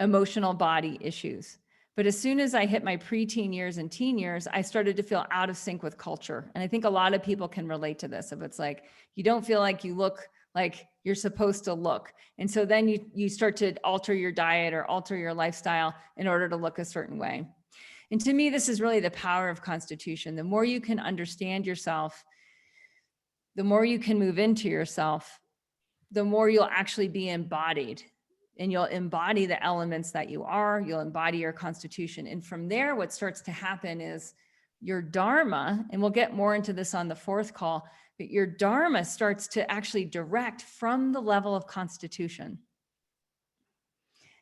emotional body issues. But as soon as I hit my preteen years and teen years, I started to feel out of sync with culture. And I think a lot of people can relate to this. If it's like, you don't feel like you look like you're supposed to look. And so then you start to alter your diet or alter your lifestyle in order to look a certain way. And to me, this is really the power of constitution. The more you can understand yourself, the more you can move into yourself, the more you'll actually be embodied. And you'll embody the elements that you are, you'll embody your constitution. And from there, what starts to happen is your dharma, and we'll get more into this on the fourth call, but your dharma starts to actually direct from the level of constitution.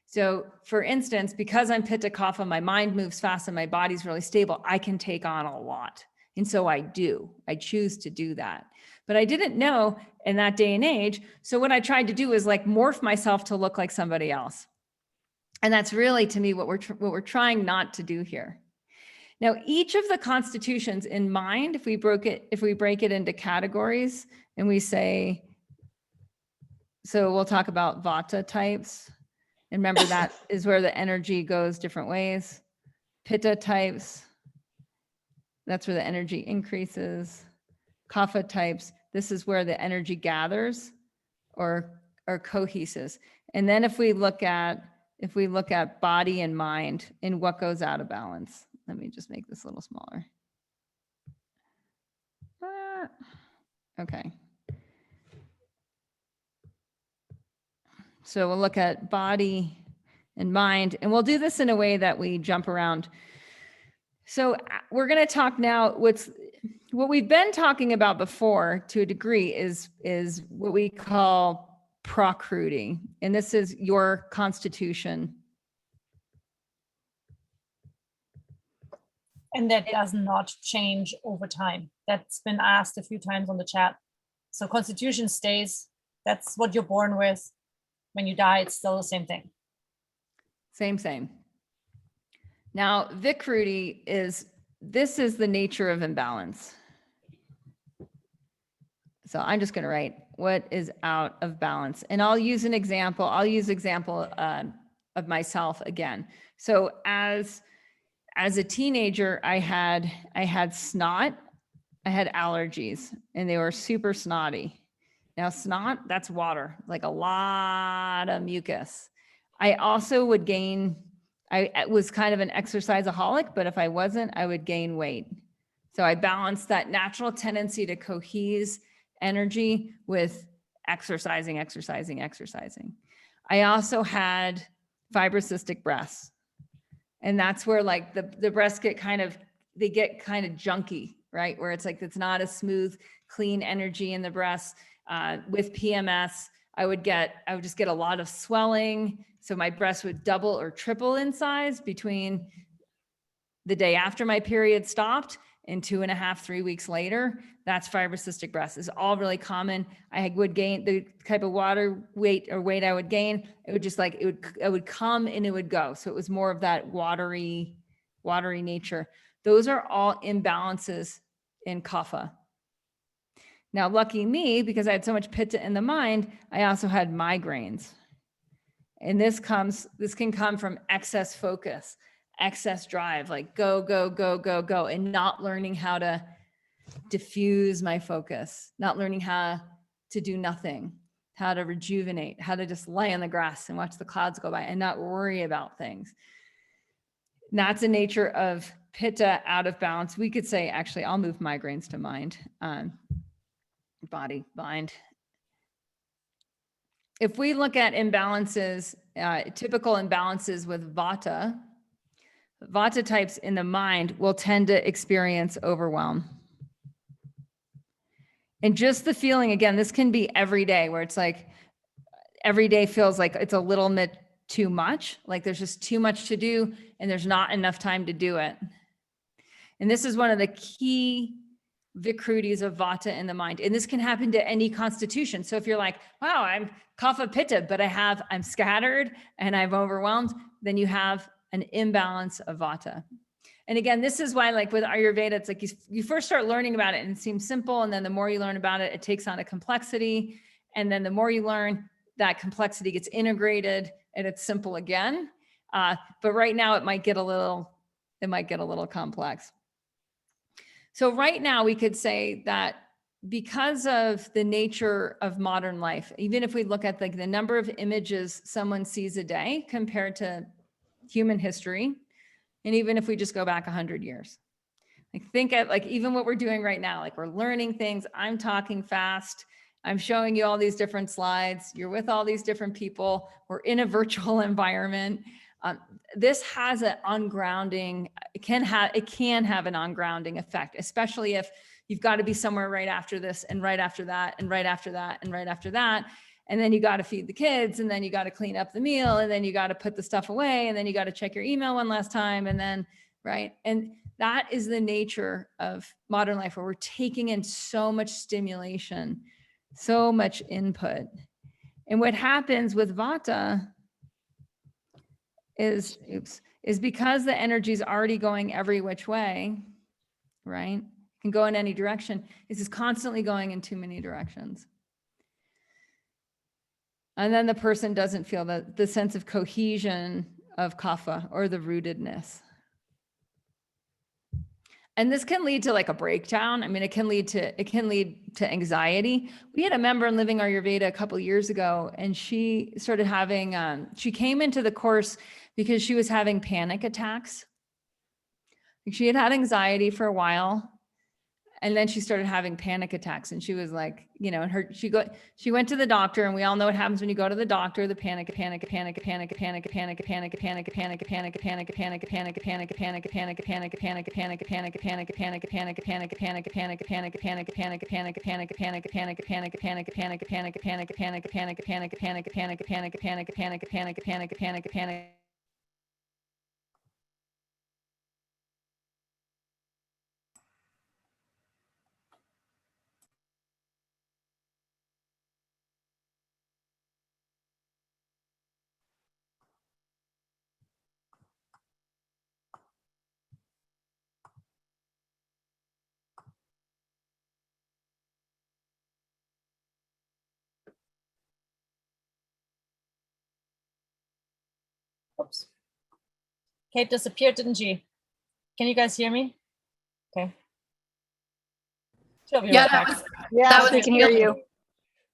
So for instance, because I'm Pitta Kapha, my mind moves fast and my body's really stable, I can take on a lot. And so I choose to do that. But I didn't know in that day and age. So what I tried to do is like morph myself to look like somebody else. And that's really, to me, what we're trying not to do here. Now, each of the constitutions in mind, if we break it into categories and we say, so we'll talk about Vata types. And remember that is where the energy goes different ways. Pitta types, that's where the energy increases. Kapha types, this is where the energy gathers or coheses. And then if we look at body and mind and what goes out of balance. Let me just make this a little smaller. Okay. So we'll look at body and mind, and we'll do this in a way that we jump around. So we're going to talk now, what we've been talking about before to a degree is what we call procruding. And this is your constitution. And that does not change over time. That's been asked a few times on the chat. So constitution stays. That's what you're born with. When you die, it's still the same thing. Same. Now, Vikrudi this is the nature of imbalance. So I'm just going to write what is out of balance. And I'll use an example. I'll use example of myself again. So as a teenager, I had snot, I had allergies, and they were super snotty. Now snot, that's water, like a lot of mucus. I also would gain, I was kind of an exerciseaholic, but if I wasn't, I would gain weight. So I balanced that natural tendency to cohese energy with exercising. I also had fibrocystic breasts. And that's where like the breasts get they get kind of junky, right? Where it's like, it's not a smooth, clean energy in the breasts. With PMS, I would just get a lot of swelling. So my breasts would double or triple in size between the day after my period stopped and 2.5, 3 weeks later. That's fibrocystic breasts. It's all really common. I would gain the type of weight I would gain. It would just like, it would come and it would go. So it was more of that watery nature. Those are all imbalances in Kapha. Now, lucky me, because I had so much Pitta in the mind, I also had migraines. And this can come from excess focus, excess drive, like go, and not learning how to diffuse my focus, not learning how to do nothing, how to rejuvenate, how to just lay on the grass and watch the clouds go by and not worry about things. And that's the nature of Pitta out of balance. We could say, actually, I'll move migraines to mind, body, mind. If we look at imbalances, typical imbalances with Vata types in the mind will tend to experience overwhelm. And just the feeling, again, this can be every day where it's like, every day feels like it's a little bit too much, like there's just too much to do and there's not enough time to do it. And this is one of the key Vikrudis of Vata in the mind. And this can happen to any constitution. So if you're like, wow, I'm Kapha Pitta, but I'm scattered and I'm overwhelmed, then you have an imbalance of Vata. And again, this is why, like with Ayurveda, it's like you first start learning about it and it seems simple. And then the more you learn about it, it takes on a complexity. And then the more you learn, that complexity gets integrated and it's simple again. But right now it might get a little complex. So right now we could say that because of the nature of modern life, even if we look at like the number of images someone sees a day compared to human history, and even if we just go back 100 years, like think at like even what we're doing right now, like we're learning things, I'm talking fast, I'm showing you all these different slides, you're with all these different people, we're in a virtual environment. This has an ungrounding, it can have an ungrounding effect, especially if you've got to be somewhere right after this and right after that and right after that and right after that. And then you got to feed the kids and then you got to clean up the meal and then you got to put the stuff away and then you got to check your email one last time and then, right? And that is the nature of modern life where we're taking in so much stimulation, so much input. And what happens with Vata is because the energy is already going every which way, right? It can go in any direction. It's just constantly going in too many directions. And then the person doesn't feel the sense of cohesion of Kapha or the rootedness. And this can lead to like a breakdown. I mean, it can lead to anxiety. We had a member in Living Ayurveda a couple of years ago, and she started having, she came into the course because she was having panic attacks. She had had anxiety for a while, And then she started having panic attacks, and she was like, you know, and she went to the doctor, and we all know what happens when you go to the doctor, the panic. Oops. Kate disappeared, didn't she? Can you guys hear me? Okay. She'll be Yeah, right that back. was Yes, we a can hear real- you.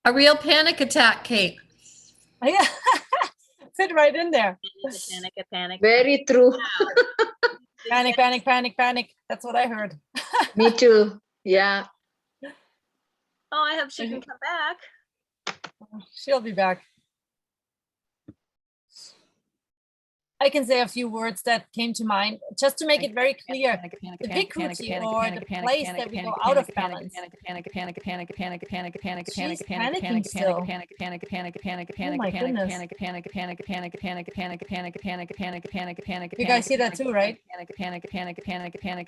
a real panic attack, Kate. Yeah. Fit right in there. Panic. Very true. Panic, panic, panic, panic. That's what I heard. Me too. Yeah. Oh, I hope she can come back. She'll be back. I can say a few words that came to mind just to make it very clear. The Vikriti, or the place that we go out of balance. She's panicking still. Oh my goodness. You guys see that too, right?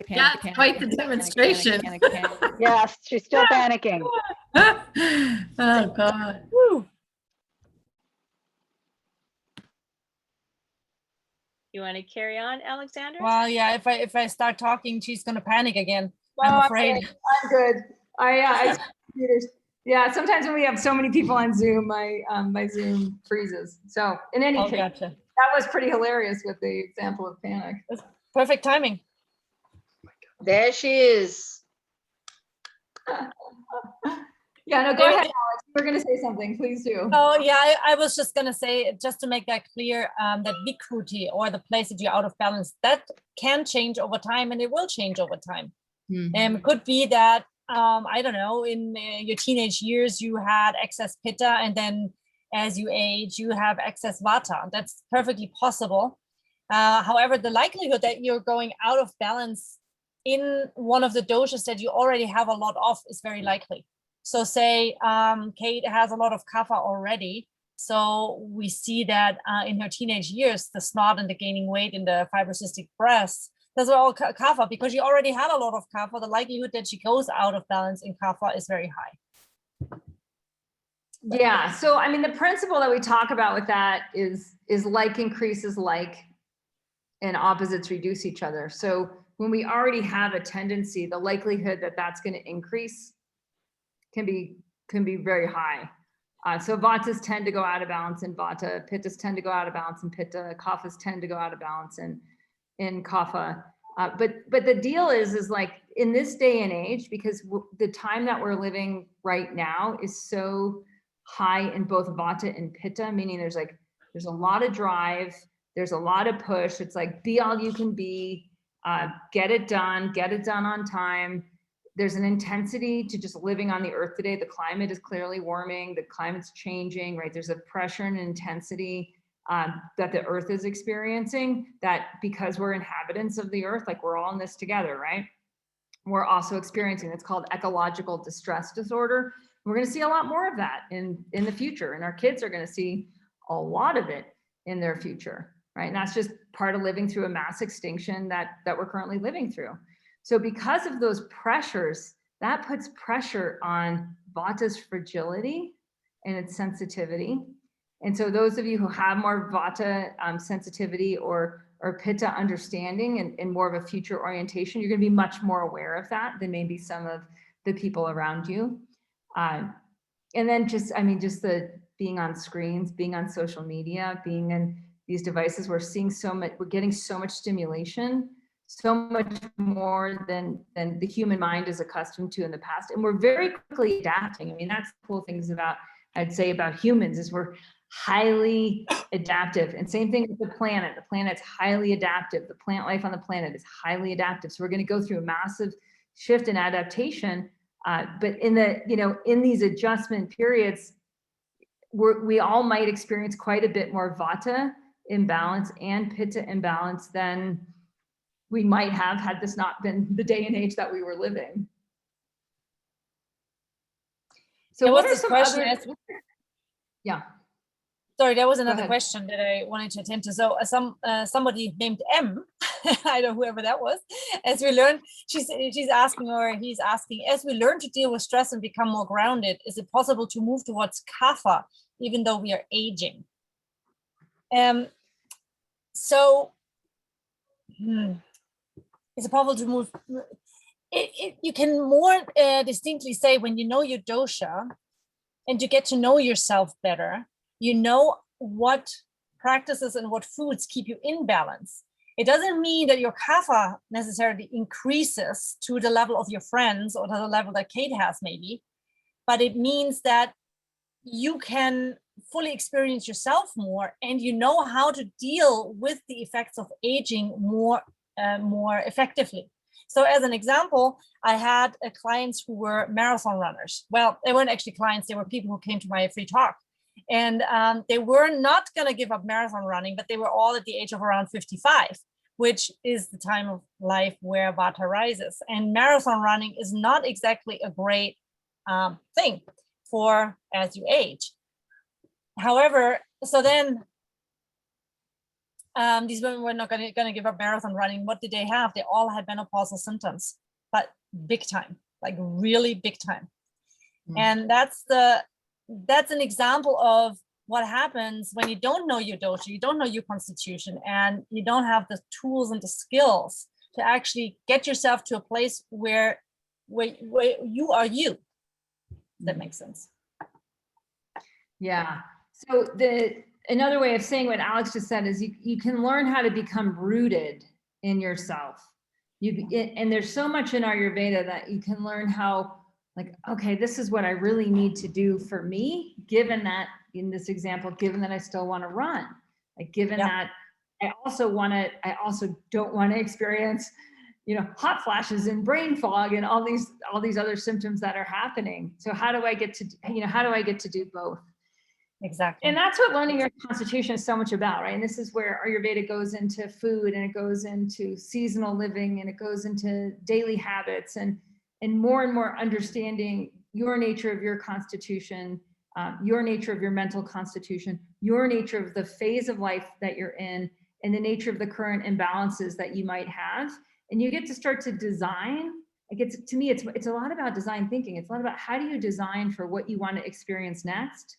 Yeah, it's quite the demonstration. Yes, she's still panicking. Oh, God. Woo. You want to carry on, Alexander? Well, yeah, if I start talking, she's gonna panic again. No, I'm I'm afraid. I'm good. Yeah, sometimes when we have so many people on Zoom, my Zoom freezes. So in any Oh, case, gotcha. that was pretty hilarious with the example of panic. Perfect timing. There she is. Yeah, no, go ahead, Alex. We're gonna say something. Please do. Oh yeah, I was just gonna say, just to make that clear, that Vikruti, or the place that you're out of balance, that can change over time, and it will change over time. Could be that I don't know, in your teenage years you had excess Pitta, and then as you age you have excess Vata. That's perfectly possible. However, the likelihood that you're going out of balance in one of the doshas that you already have a lot of is very likely. So say Kate has a lot of Kapha already. So we see that in her teenage years, the snot and the gaining weight in the fibrocystic breasts, those are all Kapha, because she already had a lot of Kapha. The likelihood that she goes out of balance in Kapha is very high. Yeah. So, I mean, the principle that we talk about with that is like increases like, and opposites reduce each other. So when we already have a tendency, the likelihood that that's going to increase can be very high. So Vatas tend to go out of balance in Vata, Pittas tend to go out of balance in Pitta, Kaphas tend to go out of balance in Kapha. But the deal is like in this day and age, because the time that we're living right now is so high in both Vata and Pitta, meaning there's a lot of drive, there's a lot of push. It's like be all you can be, get it done on time. There's an intensity to just living on the earth today. The climate is clearly warming, the climate's changing, right? There's a pressure and intensity that the earth is experiencing, that because we're inhabitants of the earth, like we're all in this together, right? We're also experiencing, it's called ecological distress disorder. We're going to see a lot more of that in the future, and our kids are going to see a lot of it in their future, right? And that's just part of living through a mass extinction that we're currently living through. So because of those pressures, that puts pressure on Vata's fragility and its sensitivity. And so those of you who have more Vata sensitivity or Pitta understanding and more of a future orientation, you're going to be much more aware of that than maybe some of the people around you. And then just the being on screens, being on social media, being in these devices, we're getting so much stimulation, so much more than the human mind is accustomed to in the past. And we're very quickly adapting. I mean, that's the cool things I'd say about humans is we're highly adaptive. And same thing with the planet. The planet's highly adaptive. The plant life on the planet is highly adaptive. So we're going to go through a massive shift and adaptation. But in in these adjustment periods, we all might experience quite a bit more Vata imbalance and Pitta imbalance than we might have had this not been the day and age that we were living. So There what was are this some question other? as- Yeah. Sorry, there was another ahead. question that I wanted to attend to. So somebody named M, I don't know whoever that was, as we learn, she's asking, or he's asking, as we learn to deal with stress and become more grounded, is it possible to move towards Kapha even though we are aging? So is it possible to move? You can more distinctly say when you know your dosha and you get to know yourself better, you know what practices and what foods keep you in balance. It doesn't mean that your kapha necessarily increases to the level of your friends or to the level that Kate has maybe, but it means that you can fully experience yourself more and you know how to deal with the effects of aging more effectively. So as an example, I had clients who were marathon runners. Well, they weren't actually clients, they were people who came to my free talk. And they were not going to give up marathon running, but they were all at the age of around 55, which is the time of life where Vata rises. And marathon running is not exactly a great thing for as you age. However, so then these women were not going to give up marathon running. What did they have? They all had menopausal symptoms, but big time, like really big time. And that's an example of what happens when you don't know your dosha, you don't know your constitution, and you don't have the tools and the skills to actually get yourself to a place where you are you. That makes sense. Yeah. So another way of saying what Alex just said is you can learn how to become rooted in yourself. And there's so much in Ayurveda that you can learn how, like, okay, this is what I really need to do for me, given that in this example, given that I still want to run, like given that I also don't want to experience, hot flashes and brain fog and all these other symptoms that are happening. So how do I get to do both? Exactly. And that's what learning your constitution is so much about, right? And this is where Ayurveda goes into food, and it goes into seasonal living, and it goes into daily habits, and more understanding your nature of your constitution, your nature of your mental constitution, your nature of the phase of life that you're in, and the nature of the current imbalances that you might have. And you get to start to design. To me, it's a lot about design thinking. It's a lot about how do you design for what you want to experience next,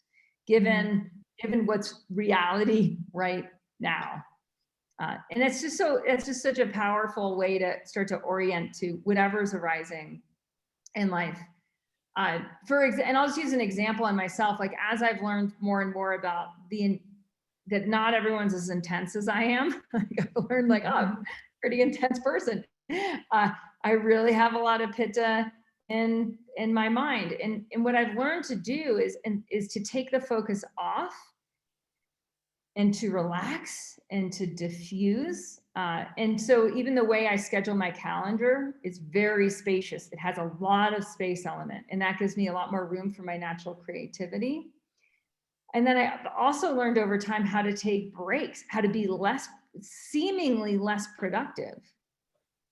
given what's reality right now. And it's just such a powerful way to start to orient to whatever's arising in life. And I'll just use an example on myself. Like, as I've learned more and more about that not everyone's as intense as I am. I've learned, like, oh, I'm a pretty intense person. I really have a lot of pitta in my mind. And what I've learned to do is to take the focus off and to relax and to diffuse. And so even the way I schedule my calendar is very spacious. It has a lot of space element, and that gives me a lot more room for my natural creativity. And then I also learned over time how to take breaks, how to be seemingly less productive,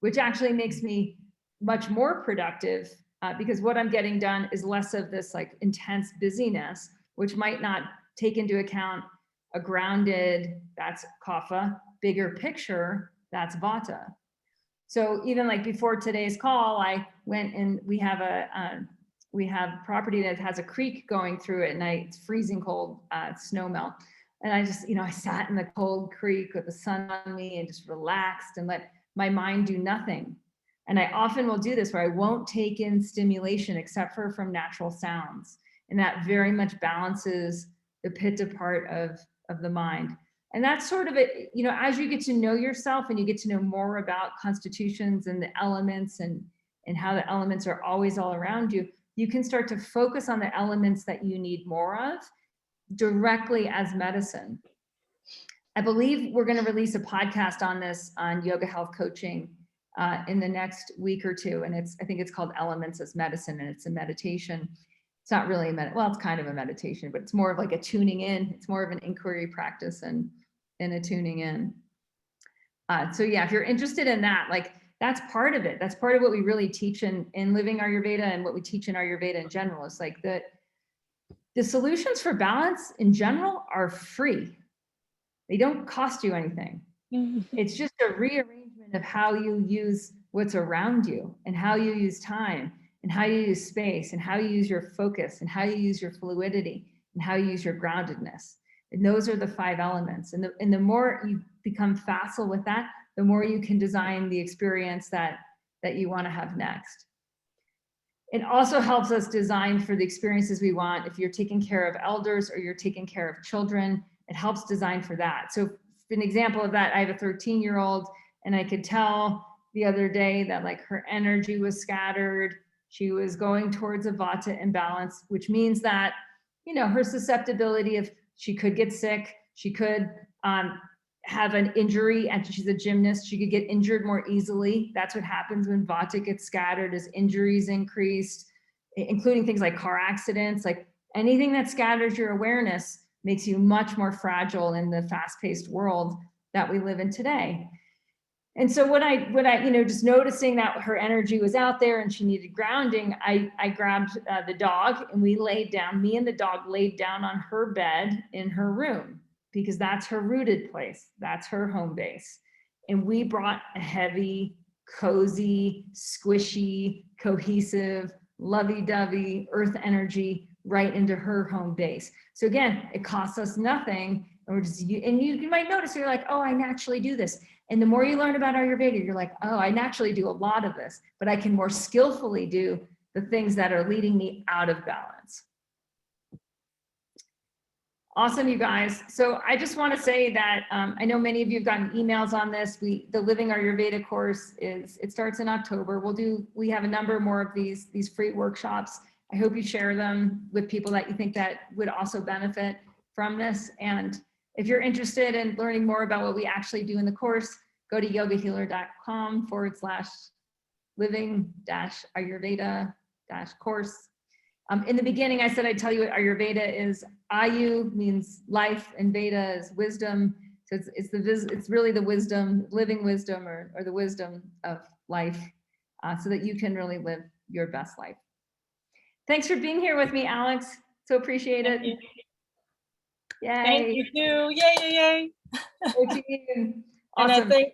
which actually makes me much more productive, because what I'm getting done is less of this like intense busyness, which might not take into account a grounded, that's Kapha, bigger picture, that's Vata. So even like before today's call, I went and we have property that has a creek going through it, and it's freezing cold, snow melt. And I just, I sat in the cold creek with the sun on me and just relaxed and let my mind do nothing. And I often will do this where I won't take in stimulation except for from natural sounds. And that very much balances the pitta part of the mind. And that's sort of it, as you get to know yourself and you get to know more about constitutions and the elements and how the elements are always all around you, you can start to focus on the elements that you need more of directly as medicine. I believe we're going to release a podcast on this, on yoga health coaching in the next week or two. And I think it's called Elements as Medicine, and it's a meditation. It's not really well, it's kind of a meditation, but it's more of like a tuning in. It's more of an inquiry practice and a tuning in. So yeah, if you're interested in that, like that's part of it. That's part of what we really teach in Living Ayurveda, and what we teach in Ayurveda in general. It's like the solutions for balance in general are free. They don't cost you anything. It's just a rearrangement of how you use what's around you, and how you use time, and how you use space, and how you use your focus, and how you use your fluidity, and how you use your groundedness. And those are the 5 elements. And the more you become facile with that, the more you can design the experience that you want to have next. It also helps us design for the experiences we want. If you're taking care of elders or you're taking care of children, it helps design for that. So an example of that, I have a 13-year-old, and I could tell the other day that like her energy was scattered. She was going towards a Vata imbalance, which means that, you know, her susceptibility of, she could get sick, she could have an injury, and she's a gymnast, she could get injured more easily. That's what happens when Vata gets scattered, as injuries increased, including things like car accidents. Like anything that scatters your awareness makes you much more fragile in the fast-paced world that we live in today. And so what I, you know, just noticing that her energy was out there and she needed grounding, I grabbed the dog, and we laid down, me and the dog laid down on her bed in her room, because that's her rooted place. That's her home base. And we brought a heavy, cozy, squishy, cohesive, lovey-dovey earth energy right into her home base. So again, it costs us nothing. And we're just, and you might notice, you're like, oh, I naturally do this. And the more you learn about Ayurveda, you're like, oh, I naturally do a lot of this, but I can more skillfully do the things that are leading me out of balance. Awesome, you guys. So I just want to say that I know many of you have gotten emails on this. The Living Ayurveda course it starts in October. We have a number more of these free workshops. I hope you share them with people that you think that would also benefit from this. And if you're interested in learning more about what we actually do in the course, go to yogahealer.com/living-ayurveda-course. In the beginning, I said I'd tell you what Ayurveda is. Ayu means life, and Veda is wisdom. So it's really the wisdom, living wisdom, or the wisdom of life, so that you can really live your best life. Thanks for being here with me, Alex. So appreciate it. Thank you. Yay. Thank you too. Yay, yay, yay. Awesome. And I think,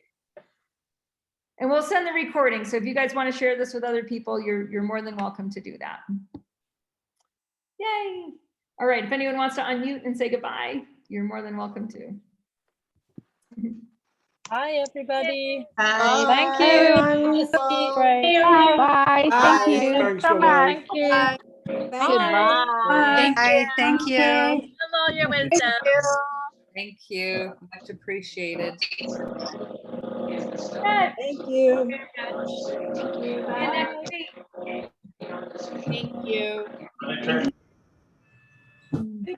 and we'll send the recording. So if you guys want to share this with other people, you're more than welcome to do that. Yay. All right. If anyone wants to unmute and say goodbye, you're more than welcome to. hi, everybody. Thank you. Right. Bye. Thank you so much. Thank you. Goodbye. Bye. Thank you. Some all your wisdom. Thank you. Much appreciated. Thank you. Bye. Thank you.